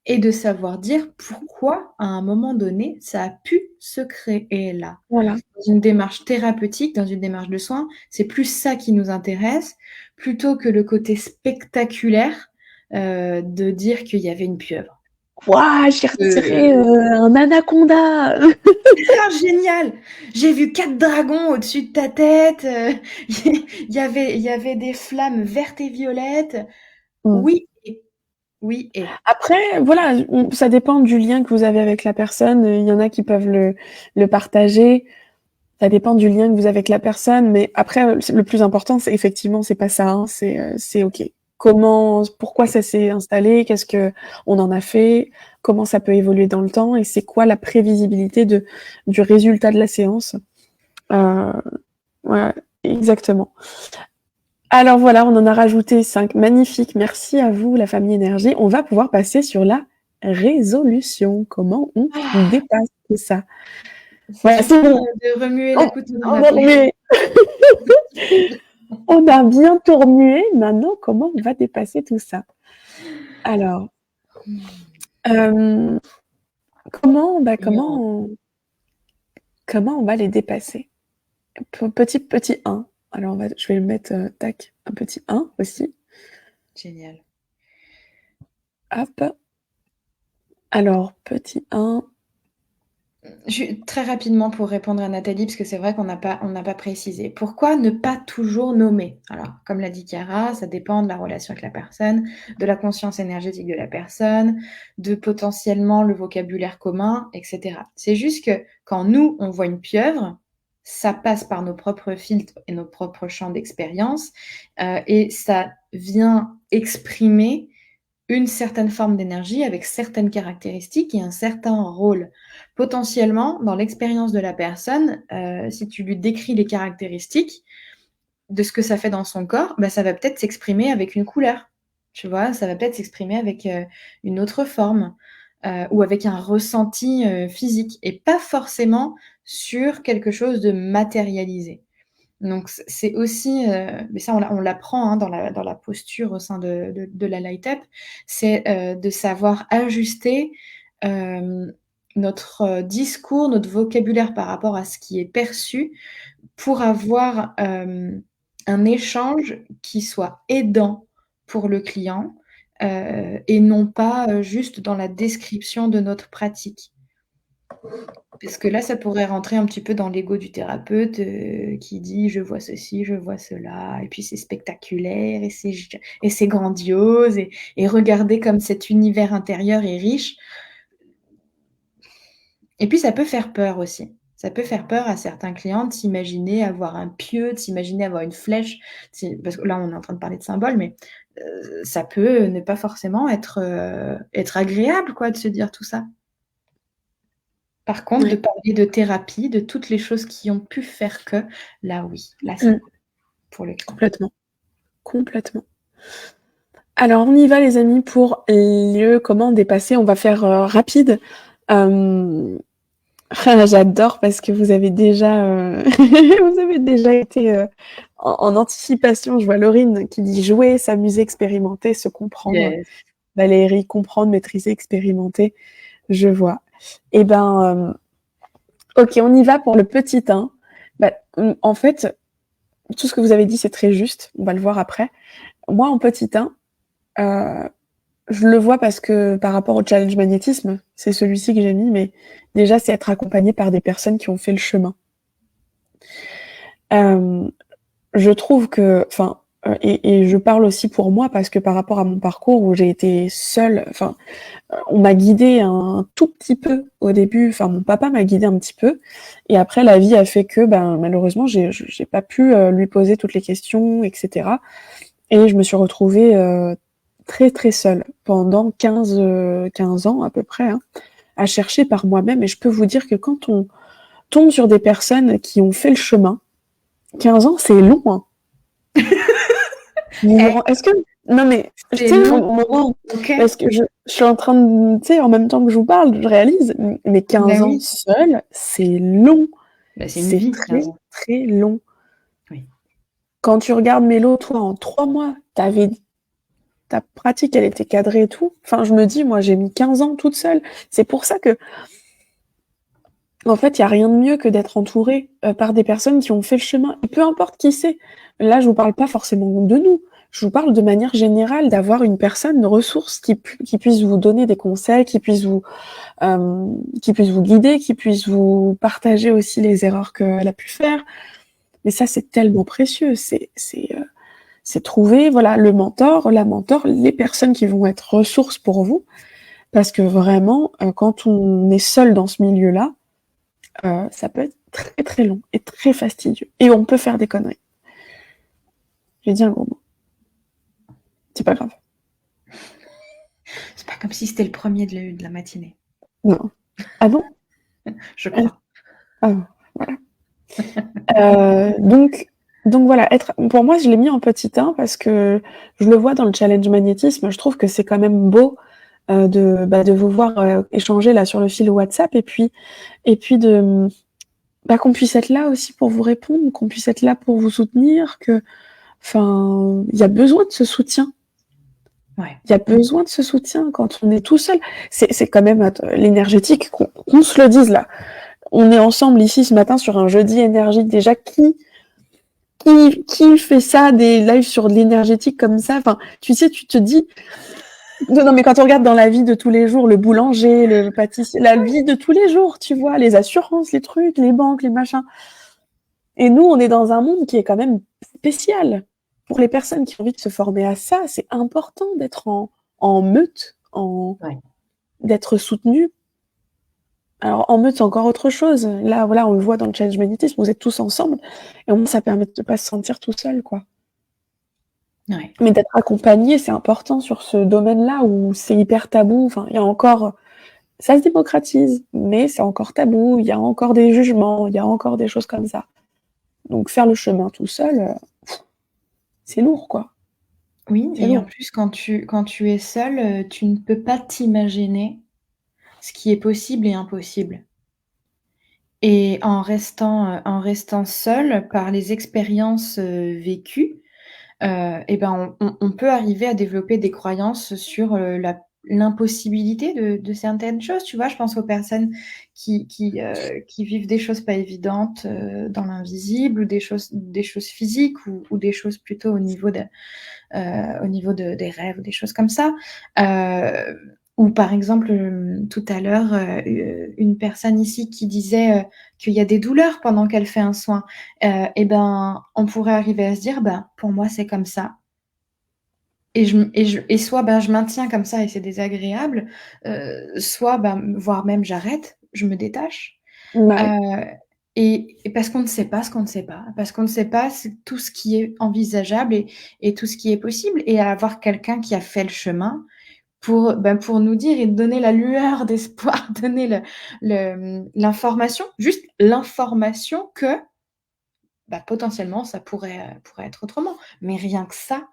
et de savoir dire pourquoi, à un moment donné, ça a pu se créer là. Voilà. Dans une démarche thérapeutique, dans une démarche de soins, c'est plus ça qui nous intéresse, plutôt que le côté spectaculaire de dire qu'il y avait une pieuvre. Ouah, j'ai retiré un anaconda. Ah, génial! J'ai vu 4 dragons au-dessus de ta tête. Il y avait des flammes vertes et violettes. Mm. Oui, oui, et. Après, voilà, ça dépend du lien que vous avez avec la personne. Il y en a qui peuvent le partager. Ça dépend du lien que vous avez avec la personne. Mais après, le plus important, c'est effectivement, c'est pas ça, hein, c'est OK. Pourquoi ça s'est installé? Qu'est-ce que on en a fait? Comment ça peut évoluer dans le temps? Et c'est quoi la prévisibilité du résultat de la séance? Ouais, exactement. Alors voilà, on en a rajouté 5. Magnifique. Merci à vous, la famille Énergie. On va pouvoir passer sur la résolution. Comment on dépasse tout ça? C'est Voilà, du c'est temps bon. de remuer la couture dans On la a plaie. remué. On a bien tout remué. Maintenant, comment on va dépasser tout ça? Alors, comment comment on va les dépasser. Petit 1. Alors, je vais le mettre, tac, un petit 1 aussi. Génial. Hop. Alors, petit 1. Très rapidement pour répondre à Nathalie, parce que c'est vrai qu'on n'a pas précisé. Pourquoi ne pas toujours nommer? Alors, comme l'a dit Chiara, ça dépend de la relation avec la personne, de la conscience énergétique de la personne, de potentiellement le vocabulaire commun, etc. C'est juste que quand nous, on voit une pieuvre, ça passe par nos propres filtres et nos propres champs d'expérience, et ça vient exprimer une certaine forme d'énergie avec certaines caractéristiques et un certain rôle. Potentiellement, dans l'expérience de la personne, si tu lui décris les caractéristiques de ce que ça fait dans son corps, bah, ça va peut-être s'exprimer avec une couleur. Tu vois, ça va peut-être s'exprimer avec une autre forme ou avec un ressenti physique et pas forcément sur quelque chose de matérialisé. Donc c'est aussi, mais ça on l'apprend hein, dans la posture au sein de la light up, c'est de savoir ajuster notre discours, notre vocabulaire par rapport à ce qui est perçu pour avoir un échange qui soit aidant pour le client et non pas juste dans la description de notre pratique. Parce que là, ça pourrait rentrer un petit peu dans l'ego du thérapeute qui dit je vois ceci, je vois cela, et puis c'est spectaculaire, et c'est grandiose, et regardez comme cet univers intérieur est riche. Et puis ça peut faire peur aussi. Ça peut faire peur à certains clients de s'imaginer avoir un pieu, de s'imaginer avoir une flèche. Parce que là, on est en train de parler de symboles, mais ça peut ne pas forcément être agréable quoi, de se dire tout ça. Par contre, de parler de thérapie, de toutes les choses qui ont pu faire que, là oui, là c'est pour le client. Complètement. Alors, on y va les amis pour comment dépasser. On va faire rapide. J'adore parce que vous avez déjà, vous avez déjà été en anticipation. Je vois Laurine qui dit jouer, s'amuser, expérimenter, se comprendre. Yes. Valérie, comprendre, maîtriser, expérimenter. Je vois. Eh ben, ok, on y va pour le petit 1. Bah, en fait, tout ce que vous avez dit, c'est très juste. On va le voir après. Moi, en petit 1, je le vois parce que par rapport au challenge magnétisme, c'est celui-ci que j'ai mis, mais déjà, c'est être accompagné par des personnes qui ont fait le chemin. Je trouve que, enfin, et je parle aussi pour moi parce que par rapport à mon parcours où j'ai été seule, enfin, on m'a guidée un tout petit peu au début, enfin, mon papa m'a guidée un petit peu, et après, la vie a fait que, ben, malheureusement, j'ai pas pu lui poser toutes les questions, etc. Et je me suis retrouvée très très seule pendant 15 ans à peu près, hein, à chercher par moi-même. Et je peux vous dire que quand on tombe sur des personnes qui ont fait le chemin, 15 ans, c'est long. Hein. Est-ce que... Non mais, tu sais, au moment, parce que je suis en train de, tu sais, en même temps que je vous parle, je réalise, mais 15 ans seul, c'est long. Bah, c'est une vie, très, très long. Oui. Quand tu regardes Mélo, toi, en 3 mois, ta pratique, elle était cadrée et tout. Enfin, je me dis, moi, j'ai mis 15 ans toute seule. C'est pour ça que, en fait, il n'y a rien de mieux que d'être entouré par des personnes qui ont fait le chemin. Et peu importe qui c'est. Là, je vous parle pas forcément de nous. Je vous parle de manière générale d'avoir une personne, une ressource qui puisse vous donner des conseils, qui puisse vous guider, qui puisse vous partager aussi les erreurs qu'elle a pu faire. Mais ça, c'est tellement précieux. C'est trouver, voilà, le mentor, la mentor, les personnes qui vont être ressources pour vous. Parce que vraiment, quand on est seul dans ce milieu-là, ça peut être très très long et très fastidieux. Et on peut faire des conneries. J'ai dit un gros mot. C'est pas grave. C'est pas comme si c'était le premier de la matinée. Non. Ah bon? Je crois. Ah, voilà. Donc voilà, pour moi, je l'ai mis en petit 1 parce que je le vois dans le challenge magnétisme. Je trouve que c'est quand même beau de vous voir échanger là sur le fil WhatsApp et puis de qu'on puisse être là aussi pour vous répondre, qu'on puisse être là pour vous soutenir, il y a besoin de ce soutien. Ouais. Il y a besoin de ce soutien quand on est tout seul. C'est quand même l'énergétique, qu'on se le dise là. on est ensemble ici ce matin sur un jeudi énergie. Déjà, qui fait ça, des lives sur de l'énergétique comme ça? Enfin, tu sais, tu te dis, non, mais quand on regarde dans la vie de tous les jours, le boulanger, le pâtissier, la vie de tous les jours, tu vois, les assurances, les trucs, les banques, les machins. Et nous, on est dans un monde qui est quand même spécial. Pour les personnes qui ont envie de se former à ça, c'est important d'être en meute, Ouais. d'être soutenu. Alors, en meute, c'est encore autre chose. Là, voilà, on le voit dans le challenge magnétisme, vous êtes tous ensemble. Et au moins, ça permet de ne pas se sentir tout seul, quoi. Ouais. Mais d'être accompagné, c'est important sur ce domaine-là où c'est hyper tabou. Enfin, il y a encore, ça se démocratise, mais c'est encore tabou. Il y a encore des jugements, il y a encore des choses comme ça. Donc, faire le chemin tout seul, c'est lourd, quoi. Oui, C'est et en lourd. plus, quand tu es seul, tu ne peux pas t'imaginer ce qui est possible et impossible. Et en restant seul par les expériences, vécues, et ben, on peut arriver à développer des croyances sur, l'impossibilité de certaines choses, tu vois? Je pense aux personnes qui vivent des choses pas évidentes, dans l'invisible ou des choses physiques ou des choses plutôt au niveau des rêves ou des choses comme ça. Ou par exemple, tout à l'heure, une personne ici qui disait, qu'il y a des douleurs pendant qu'elle fait un soin. Et ben, on pourrait arriver à se dire: «Ben, pour moi, c'est comme ça». Et soit, ben, je maintiens comme ça et c'est désagréable, soit, ben, voire même j'arrête, je me détache. Ouais. Heu et parce qu'on ne sait pas ce qu'on ne sait pas. Parce qu'on ne sait pas c'est tout ce qui est envisageable et tout ce qui est possible et à avoir quelqu'un qui a fait le chemin pour, ben, pour nous dire et donner la lueur d'espoir, donner l'information, juste l'information que, bah, potentiellement ça pourrait être autrement. Mais rien que ça,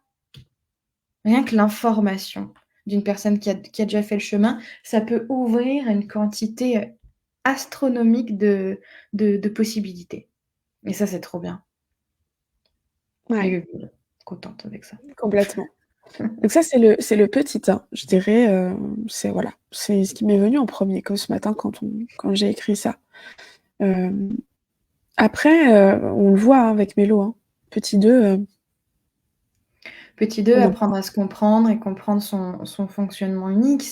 rien que l'information d'une personne qui a déjà fait le chemin, ça peut ouvrir une quantité, astronomique de possibilités et ça, c'est trop bien Ouais, et contente avec ça. complètement. Donc ça, c'est le petit 1, je dirais, c'est voilà, c'est ce qui m'est venu en premier que ce matin quand j'ai écrit ça. Hem, Après, on le voit, hein, avec Mélo, hein. Petit 2, Petit 2, on en apprendre à se comprendre et comprendre son fonctionnement unique,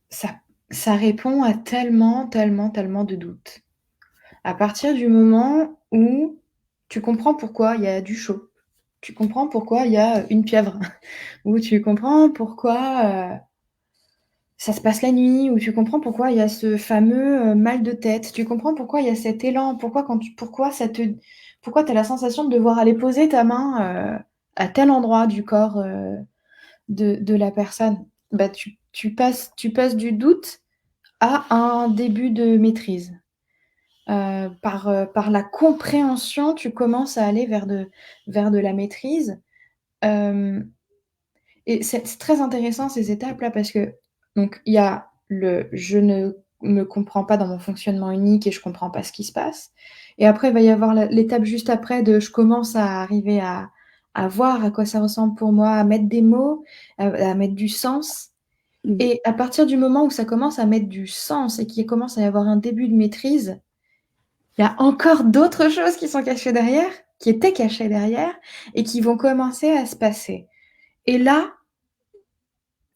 ça ça répond à tellement, tellement, tellement de doutes. À partir du moment où tu comprends pourquoi il y a du chaud, tu comprends pourquoi il y a une pieuvre, ou tu comprends pourquoi, ça se passe la nuit, ou tu comprends pourquoi il y a ce fameux, mal de tête. Tu comprends pourquoi il y a cet élan, pourquoi tu as la sensation de devoir aller poser ta main, à tel endroit du corps, de la personne. Bah, tu passes du doute à un début de maîtrise. Par la compréhension, tu commences à aller vers de la maîtrise. Hem Et c'est très intéressant ces étapes-là parce que donc il y a le «je ne me comprends pas dans mon fonctionnement unique et je comprends pas ce qui se passe» et après il va y avoir l'étape juste après de je commence à arriver à voir à quoi ça ressemble pour moi, à mettre des mots, à mettre du sens mmh, et à partir du moment où ça commence à mettre du sens et qu'il commence à y avoir un début de maîtrise, il y a encore d'autres choses qui sont cachées derrière, qui étaient cachées derrière et qui vont commencer à se passer et là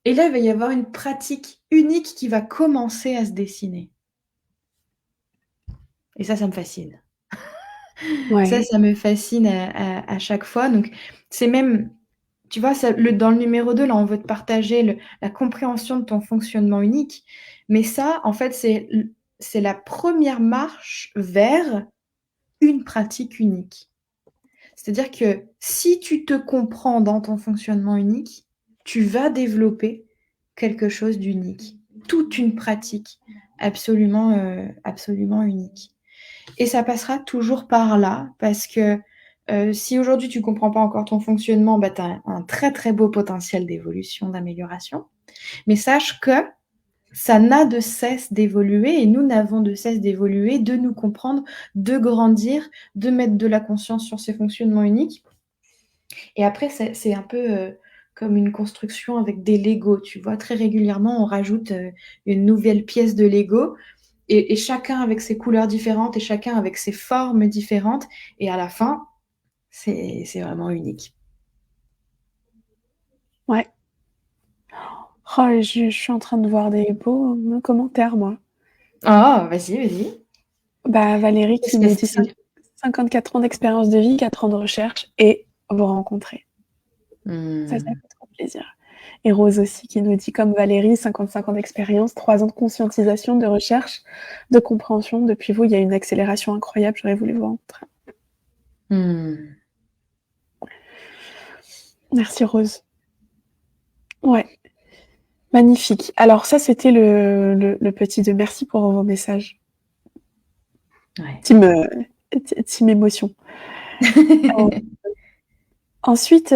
il va y avoir une pratique unique qui va commencer à se dessiner et ça me fascine. Ça, ouais, ça me fascine à chaque fois donc c'est même tu vois, ça dans le numéro 2 là, on veut te partager la compréhension de ton fonctionnement unique, mais ça, en fait, c'est la première marche vers une pratique unique. C'est-à-dire que si tu te comprends dans ton fonctionnement unique, tu vas développer quelque chose d'unique, toute une pratique absolument unique et ça passera toujours par là parce que, si aujourd'hui tu comprends pas encore ton fonctionnement, bah, tu as un très, très beau potentiel d'évolution, d'amélioration, mais sache que ça n'a de cesse d'évoluer et nous n'avons de cesse d'évoluer, de nous comprendre, de grandir, de mettre de la conscience sur ces fonctionnements uniques et après c'est un peu, comme une construction avec des Lego, tu vois? Très régulièrement, on rajoute, une nouvelle pièce de Lego et chacun avec ses couleurs différentes et chacun avec ses formes différentes. Et à la fin, c'est vraiment unique. Ouais. Oh, je suis en train de voir des beaux commentaires, moi. Oh, vas-y, vas-y. Bah, Valérie Qu'est-ce qui que nous dit c'est? 54 ans d'expérience de vie, 4 ans de recherche et vous rencontrer. Ça fait trop plaisir. Et Rose aussi qui nous dit, comme Valérie, 55 ans d'expérience, 3 ans de conscientisation, de recherche, de compréhension. Depuis vous, il y a une accélération incroyable. J'aurais voulu vous rencontrer. Merci Rose. Ouais, magnifique. Alors ça, c'était le petit de merci pour vos messages. Ouais. Team émotion. Ensuite,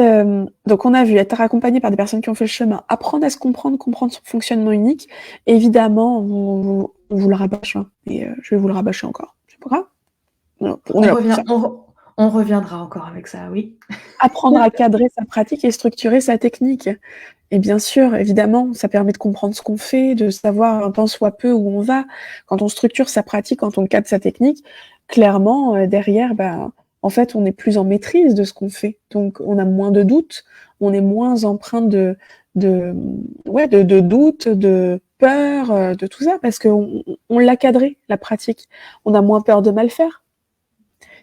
donc on a vu être accompagné par des personnes qui ont fait le chemin, apprendre à se comprendre, comprendre son fonctionnement unique. Évidemment, on vous le rabâche, hein, et je vais vous le rabâcher encore. C'est pas grave. Non, on est là pour ça. On reviendra encore avec ça, oui. Apprendre à cadrer sa pratique et structurer sa technique. Et bien sûr, évidemment, ça permet de comprendre ce qu'on fait, de savoir un tant soit peu où on va. Quand on structure sa pratique, quand on cadre sa technique, clairement, derrière, en fait, on est plus en maîtrise de ce qu'on fait. Donc, on a moins de doutes, on est moins empreint de doutes, de peur, de tout ça, parce qu'on l'a cadré, la pratique. On a moins peur de mal faire.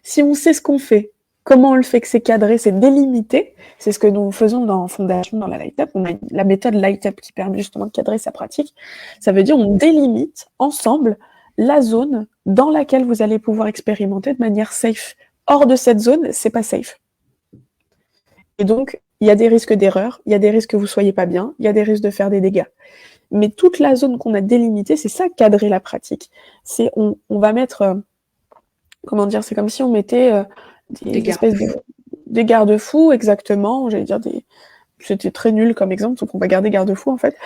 Si on sait ce qu'on fait, comment on le fait, que c'est cadré, c'est délimité, c'est ce que nous faisons dans Fondation, dans la Light Up. On a la méthode Light Up qui permet justement de cadrer sa pratique. Ça veut dire on délimite ensemble la zone dans laquelle vous allez pouvoir expérimenter de manière safe. Hors de cette zone, c'est pas safe. Et donc, il y a des risques d'erreur, il y a des risques que vous soyez pas bien, il y a des risques de faire des dégâts. Mais toute la zone qu'on a délimitée, c'est ça cadrer la pratique. C'est on va mettre comment dire, c'est comme si on mettait des espèces des garde-fous, exactement, j'allais dire c'était très nul comme exemple, donc on va garder garde-fous en fait.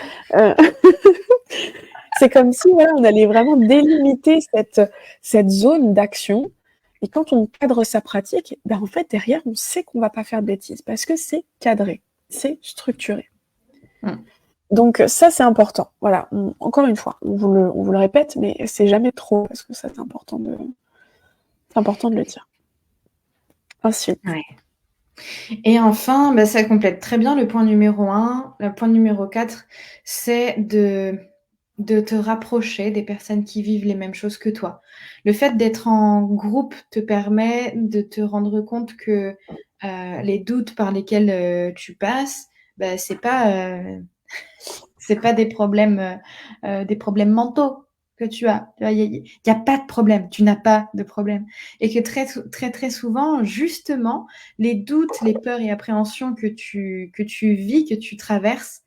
C'est comme si voilà, on allait vraiment délimiter cette zone d'action. Et quand on cadre sa pratique, en fait, derrière, on sait qu'on va pas faire de bêtises parce que c'est cadré, c'est structuré. Donc ça, c'est important. Voilà, encore une fois, on vous le répète, mais c'est jamais trop parce que ça, c'est important de le dire. Ensuite. Ouais. Et enfin, ça complète très bien le point numéro 1. Le point numéro 4, c'est de te rapprocher des personnes qui vivent les mêmes choses que toi. Le fait d'être en groupe te permet de te rendre compte que les doutes par lesquels tu passes, c'est pas des problèmes mentaux que tu as. Il y a pas de problème, tu n'as pas de problème. Et que très, très, très souvent, justement, les doutes, les peurs et appréhensions que tu vis, que tu traverses,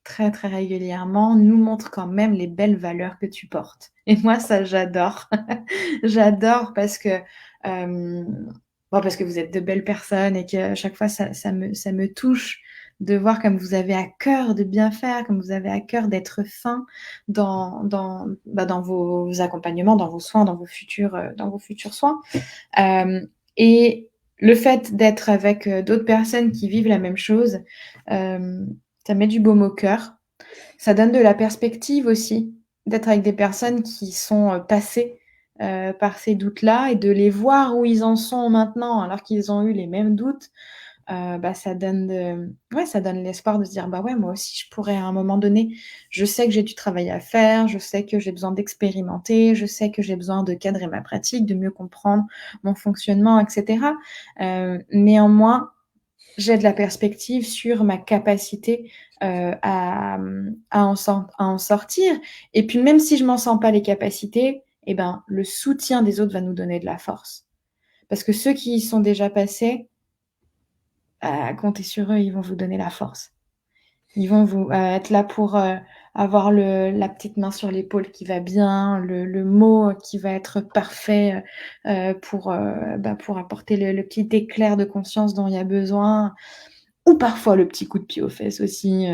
très, très régulièrement, nous montrent quand même les belles valeurs que tu portes. Et moi, ça, j'adore. J'adore parce que vous êtes de belles personnes et qu'à chaque fois, ça me touche de voir comme vous avez à cœur de bien faire, comme vous avez à cœur d'être fin dans vos accompagnements, dans vos soins, dans vos futurs soins. Et le fait d'être avec d'autres personnes qui vivent la même chose, ça met du baume au cœur. Ça donne de la perspective aussi, d'être avec des personnes qui sont passées par ces doutes-là et de les voir où ils en sont maintenant alors qu'ils ont eu les mêmes doutes. Ça donne l'espoir de se dire ouais, moi aussi je pourrais à un moment donné, je sais que j'ai du travail à faire, je sais que j'ai besoin d'expérimenter, je sais que j'ai besoin de cadrer ma pratique, de mieux comprendre mon fonctionnement, etc. Néanmoins, j'ai de la perspective sur ma capacité à en sortir. Et puis même si je m'en sens pas les capacités, le soutien des autres va nous donner de la force. Parce que ceux qui y sont déjà passés, comptez sur eux, ils vont vous donner la force. Ils vont vous être là pour avoir la petite main sur l'épaule qui va bien, le mot qui va être parfait pour apporter le petit éclair de conscience dont il y a besoin. Ou parfois le petit coup de pied aux fesses aussi,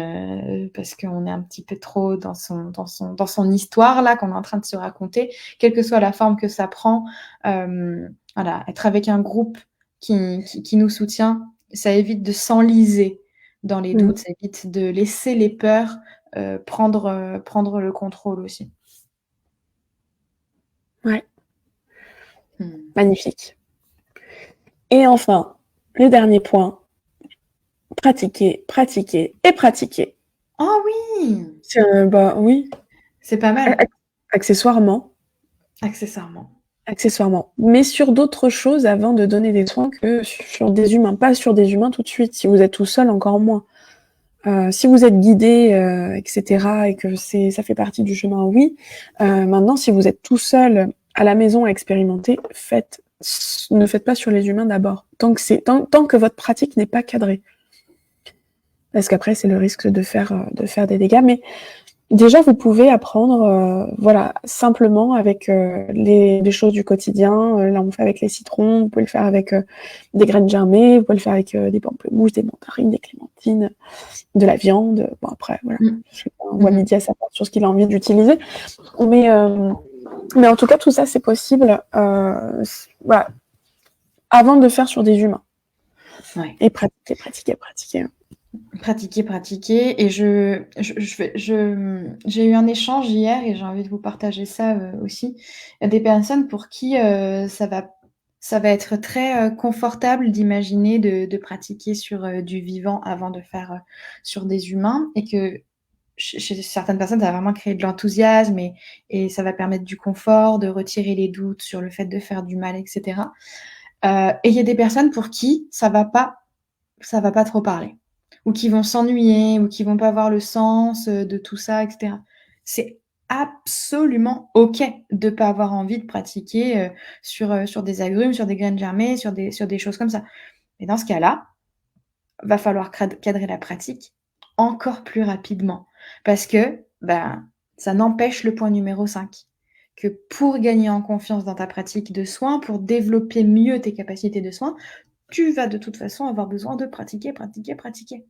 parce qu'on est un petit peu trop dans son histoire là qu'on est en train de se raconter, quelle que soit la forme que ça prend. Être avec un groupe qui nous soutient, ça évite de s'enliser dans les doutes, ça évite de laisser les peurs prendre le contrôle aussi. Ouais, Mmh. magnifique. Et enfin, le dernier point, pratiquer, pratiquer et pratiquer. Oh oui! Bah oui, C'est pas mal, accessoirement, accessoirement. accessoirement. Mais sur d'autres choses avant de donner des soins que sur des humains. Pas sur des humains tout de suite. Si vous êtes tout seul, encore moins. Si vous êtes guidé, etc., et que ça fait partie du chemin, oui. Maintenant, si vous êtes tout seul à la maison à expérimenter, ne faites pas sur les humains d'abord. Tant que votre pratique n'est pas cadrée. Parce qu'après, c'est le risque de faire des dégâts. Mais déjà, vous pouvez apprendre, voilà, simplement avec les choses du quotidien. Là, on fait avec les citrons. Vous pouvez le faire avec des graines germées. Vous pouvez le faire avec des pamplemousses, des mandarines, des clémentines, de la viande. Bon, après, voilà. Mmh. Je sais pas, on voit midi à sa part sur ce qu'il a envie d'utiliser. Mais en tout cas, tout ça, c'est possible. Voilà, avant de faire sur des humains. Ouais. Et pratiquer, pratiquer, pratiquer. Pratiquer, pratiquer. Et j'ai eu un échange hier et j'ai envie de vous partager ça aussi. Il y a des personnes pour qui ça va être très confortable d'imaginer de pratiquer sur du vivant avant de faire sur des humains, et que chez certaines personnes, ça va vraiment créer de l'enthousiasme et ça va permettre du confort, de retirer les doutes sur le fait de faire du mal, etc. Et il y a des personnes pour qui ça va pas trop parler, ou qui vont s'ennuyer, ou qui vont pas voir le sens de tout ça, etc. C'est absolument OK de pas avoir envie de pratiquer sur des agrumes, sur des graines germées, sur des choses comme ça. Et dans ce cas-là, va falloir cadrer la pratique encore plus rapidement, parce que ça n'empêche le point numéro 5, que pour gagner en confiance dans ta pratique de soins, pour développer mieux tes capacités de soins, tu vas de toute façon avoir besoin de pratiquer, pratiquer, pratiquer.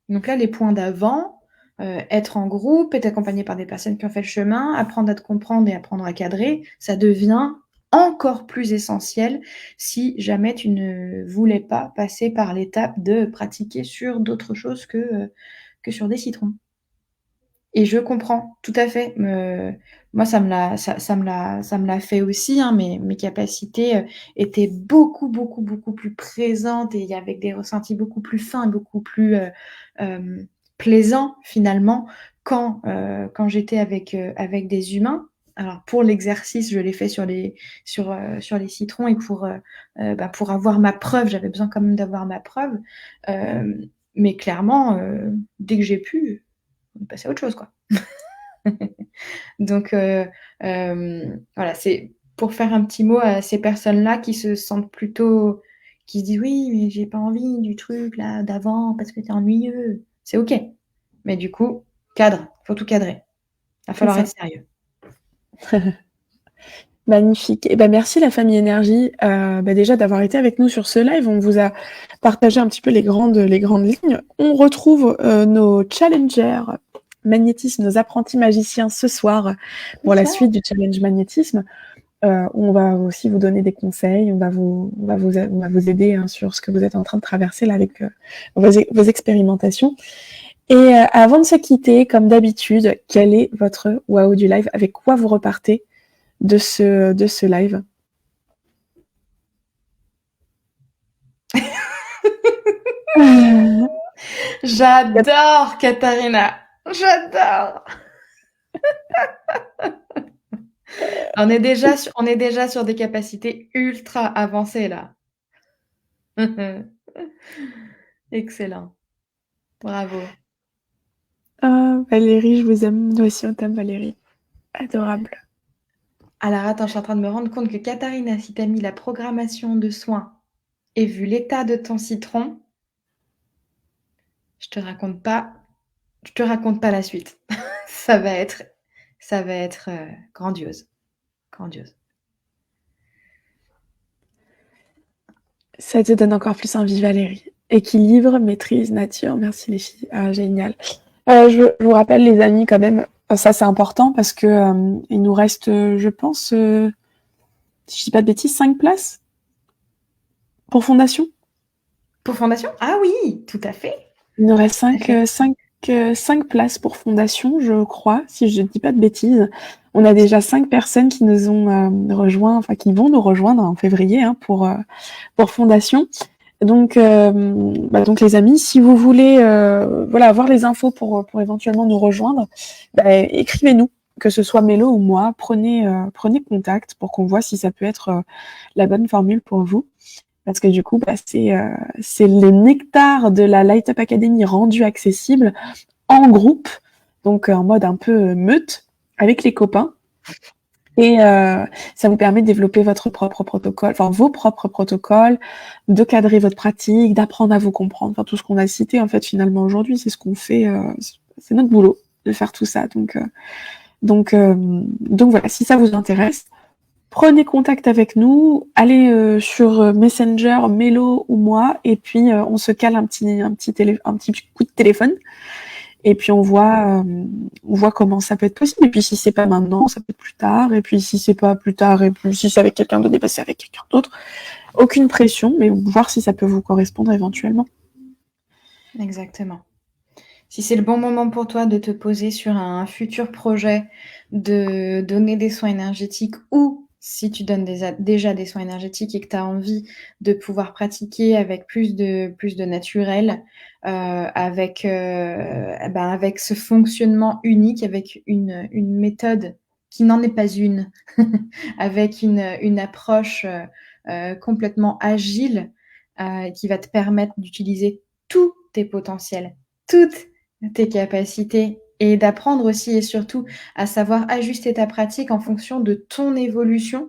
Donc là, les points d'avant, être en groupe, être accompagné par des personnes qui ont fait le chemin, apprendre à te comprendre et apprendre à cadrer, ça devient encore plus essentiel si jamais tu ne voulais pas passer par l'étape de pratiquer sur d'autres choses que sur des citrons. Et je comprends tout à fait. Moi, ça me l'a fait aussi, hein. Mes capacités étaient beaucoup, beaucoup, beaucoup plus présentes, et avec des ressentis beaucoup plus fins, beaucoup plus plaisants finalement quand j'étais avec des humains. Alors pour l'exercice, je l'ai fait sur les citrons, et pour avoir ma preuve, j'avais besoin quand même d'avoir ma preuve. Mais clairement, dès que j'ai pu, on est passé à autre chose, quoi. Donc, voilà, c'est pour faire un petit mot à ces personnes-là qui se sentent plutôt, qui se disent: «Oui, mais j'ai pas envie du truc là d'avant parce que c'est ennuyeux». C'est OK, mais du coup, faut tout cadrer. Va C'est falloir ça. être sérieux. Magnifique. Et ben merci la famille Énergie, déjà d'avoir été avec nous sur ce live. On vous a partagé un petit peu les grandes lignes. On retrouve nos challengers magnétisme, nos apprentis magiciens ce soir pour la suite du challenge magnétisme. On va aussi vous donner des conseils, on va vous aider sur ce que vous êtes en train de traverser là avec vos expérimentations. Et avant de se quitter, comme d'habitude, quel est votre waouh du live? Avec quoi vous repartez de ce live? J'adore Katharina, j'adore. On est déjà sur des capacités ultra avancées là. Excellent. Bravo. Valérie, je vous aime. Nous aussi, on t'aime, Valérie. Adorable. Alors attends, je suis en train de me rendre compte que Katharina, si tu as mis la programmation de soins et vu l'état de ton citron, je te raconte pas la suite. Ça va être grandiose. Grandiose. Ça te donne encore plus envie, Valérie. Équilibre, maîtrise, nature. Merci les filles. Génial. Je vous rappelle, les amis, quand même, ça c'est important parce que il nous reste, je pense, si je dis pas de bêtises, 5 places pour Fondation. Pour Fondation? Ah oui, tout à fait. Il nous reste 5 places pour Fondation, je crois, si je ne dis pas de bêtises. On a déjà 5 personnes qui nous ont rejoints, enfin qui vont nous rejoindre en février pour Fondation. Donc les amis, si vous voulez avoir les infos pour éventuellement nous rejoindre, écrivez-nous, que ce soit Mélo ou moi, prenez contact pour qu'on voit si ça peut être la bonne formule pour vous. Parce que du coup, c'est le nectar de la Light Up Academy rendu accessible en groupe, donc en mode un peu meute, avec les copains. Et ça vous permet de développer votre propre protocole, enfin vos propres protocoles, de cadrer votre pratique, d'apprendre à vous comprendre. Enfin, tout ce qu'on a cité, en fait, finalement, aujourd'hui, c'est ce qu'on fait, c'est notre boulot de faire tout ça. Donc voilà, si ça vous intéresse, prenez contact avec nous, allez sur Messenger, Mélo ou moi, et puis on se cale un petit coup de téléphone. Et puis on voit comment ça peut être possible. Et puis si c'est pas maintenant, ça peut être plus tard. Et puis si c'est pas plus tard, et puis si c'est avec quelqu'un d'autre, passer avec quelqu'un d'autre. Aucune pression, mais voir si ça peut vous correspondre éventuellement. Exactement. Si c'est le bon moment pour toi de te poser sur un futur projet, de donner des soins énergétiques, ou si tu donnes déjà des soins énergétiques et que tu as envie de pouvoir pratiquer avec plus de naturel, avec ce fonctionnement unique, avec une méthode qui n'en est pas une, avec une approche complètement agile qui va te permettre d'utiliser tous tes potentiels, toutes tes capacités, et d'apprendre aussi et surtout à savoir ajuster ta pratique en fonction de ton évolution,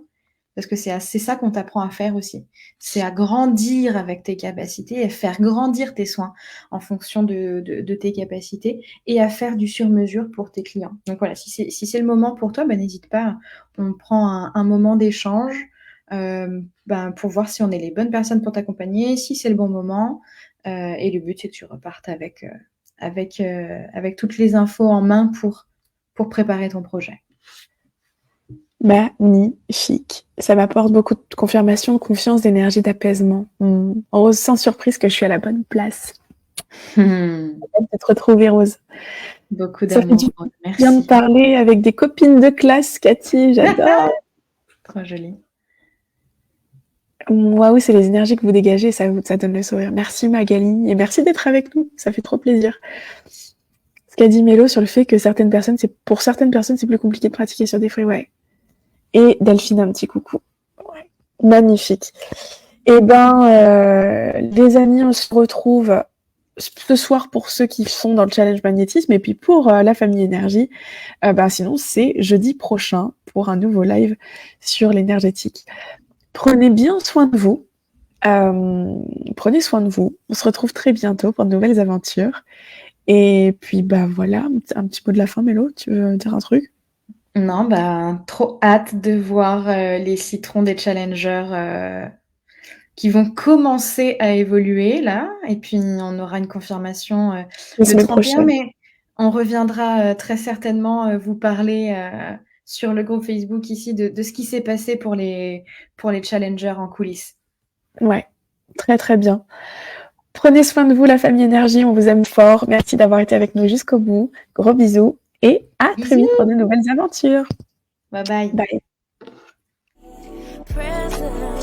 parce que c'est ça qu'on t'apprend à faire aussi. C'est à grandir avec tes capacités et faire grandir tes soins en fonction de tes capacités, et à faire du sur-mesure pour tes clients. Donc voilà, si c'est le moment pour toi, n'hésite pas, on prend un moment d'échange pour voir si on est les bonnes personnes pour t'accompagner, si c'est le bon moment. Et le but, c'est que tu repartes avec toutes les infos en main pour préparer ton projet. Magnifique. Ça m'apporte beaucoup de confirmation, de confiance, d'énergie, d'apaisement. Rose, sans surprise que je suis à la bonne place. De te retrouver, Rose. Beaucoup Ça fait d'amour. du Merci. bien de parler avec des copines de classe, Cathy. J'adore. Trop joli. Waouh, c'est les énergies que vous dégagez, ça donne le sourire. Merci Magali, et merci d'être avec nous, ça fait trop plaisir. Ce qu'a dit Mélo sur le fait que pour certaines personnes, c'est plus compliqué de pratiquer sur des freeways. Et Delphine, un petit coucou. Ouais. Magnifique. Et les amis, on se retrouve ce soir pour ceux qui sont dans le challenge magnétisme, et puis pour la famille énergie, sinon c'est jeudi prochain pour un nouveau live sur l'énergétique. Prenez bien soin de vous. Prenez soin de vous. On se retrouve très bientôt pour de nouvelles aventures. Et puis, voilà, un petit mot de la fin, Mélo, tu veux dire un truc? Non, trop hâte de voir les citrons des challengers qui vont commencer à évoluer là. Et puis, on aura une confirmation La le semaine 31, prochaine. mais on reviendra très certainement vous parler sur le groupe Facebook ici de ce qui s'est passé pour les challengers en coulisses. Ouais, très très bien. Prenez soin de vous, la famille énergie, on vous aime fort. Merci d'avoir été avec nous jusqu'au bout. Gros bisous et à très vite pour de nouvelles aventures. Bye bye. Bye. Present.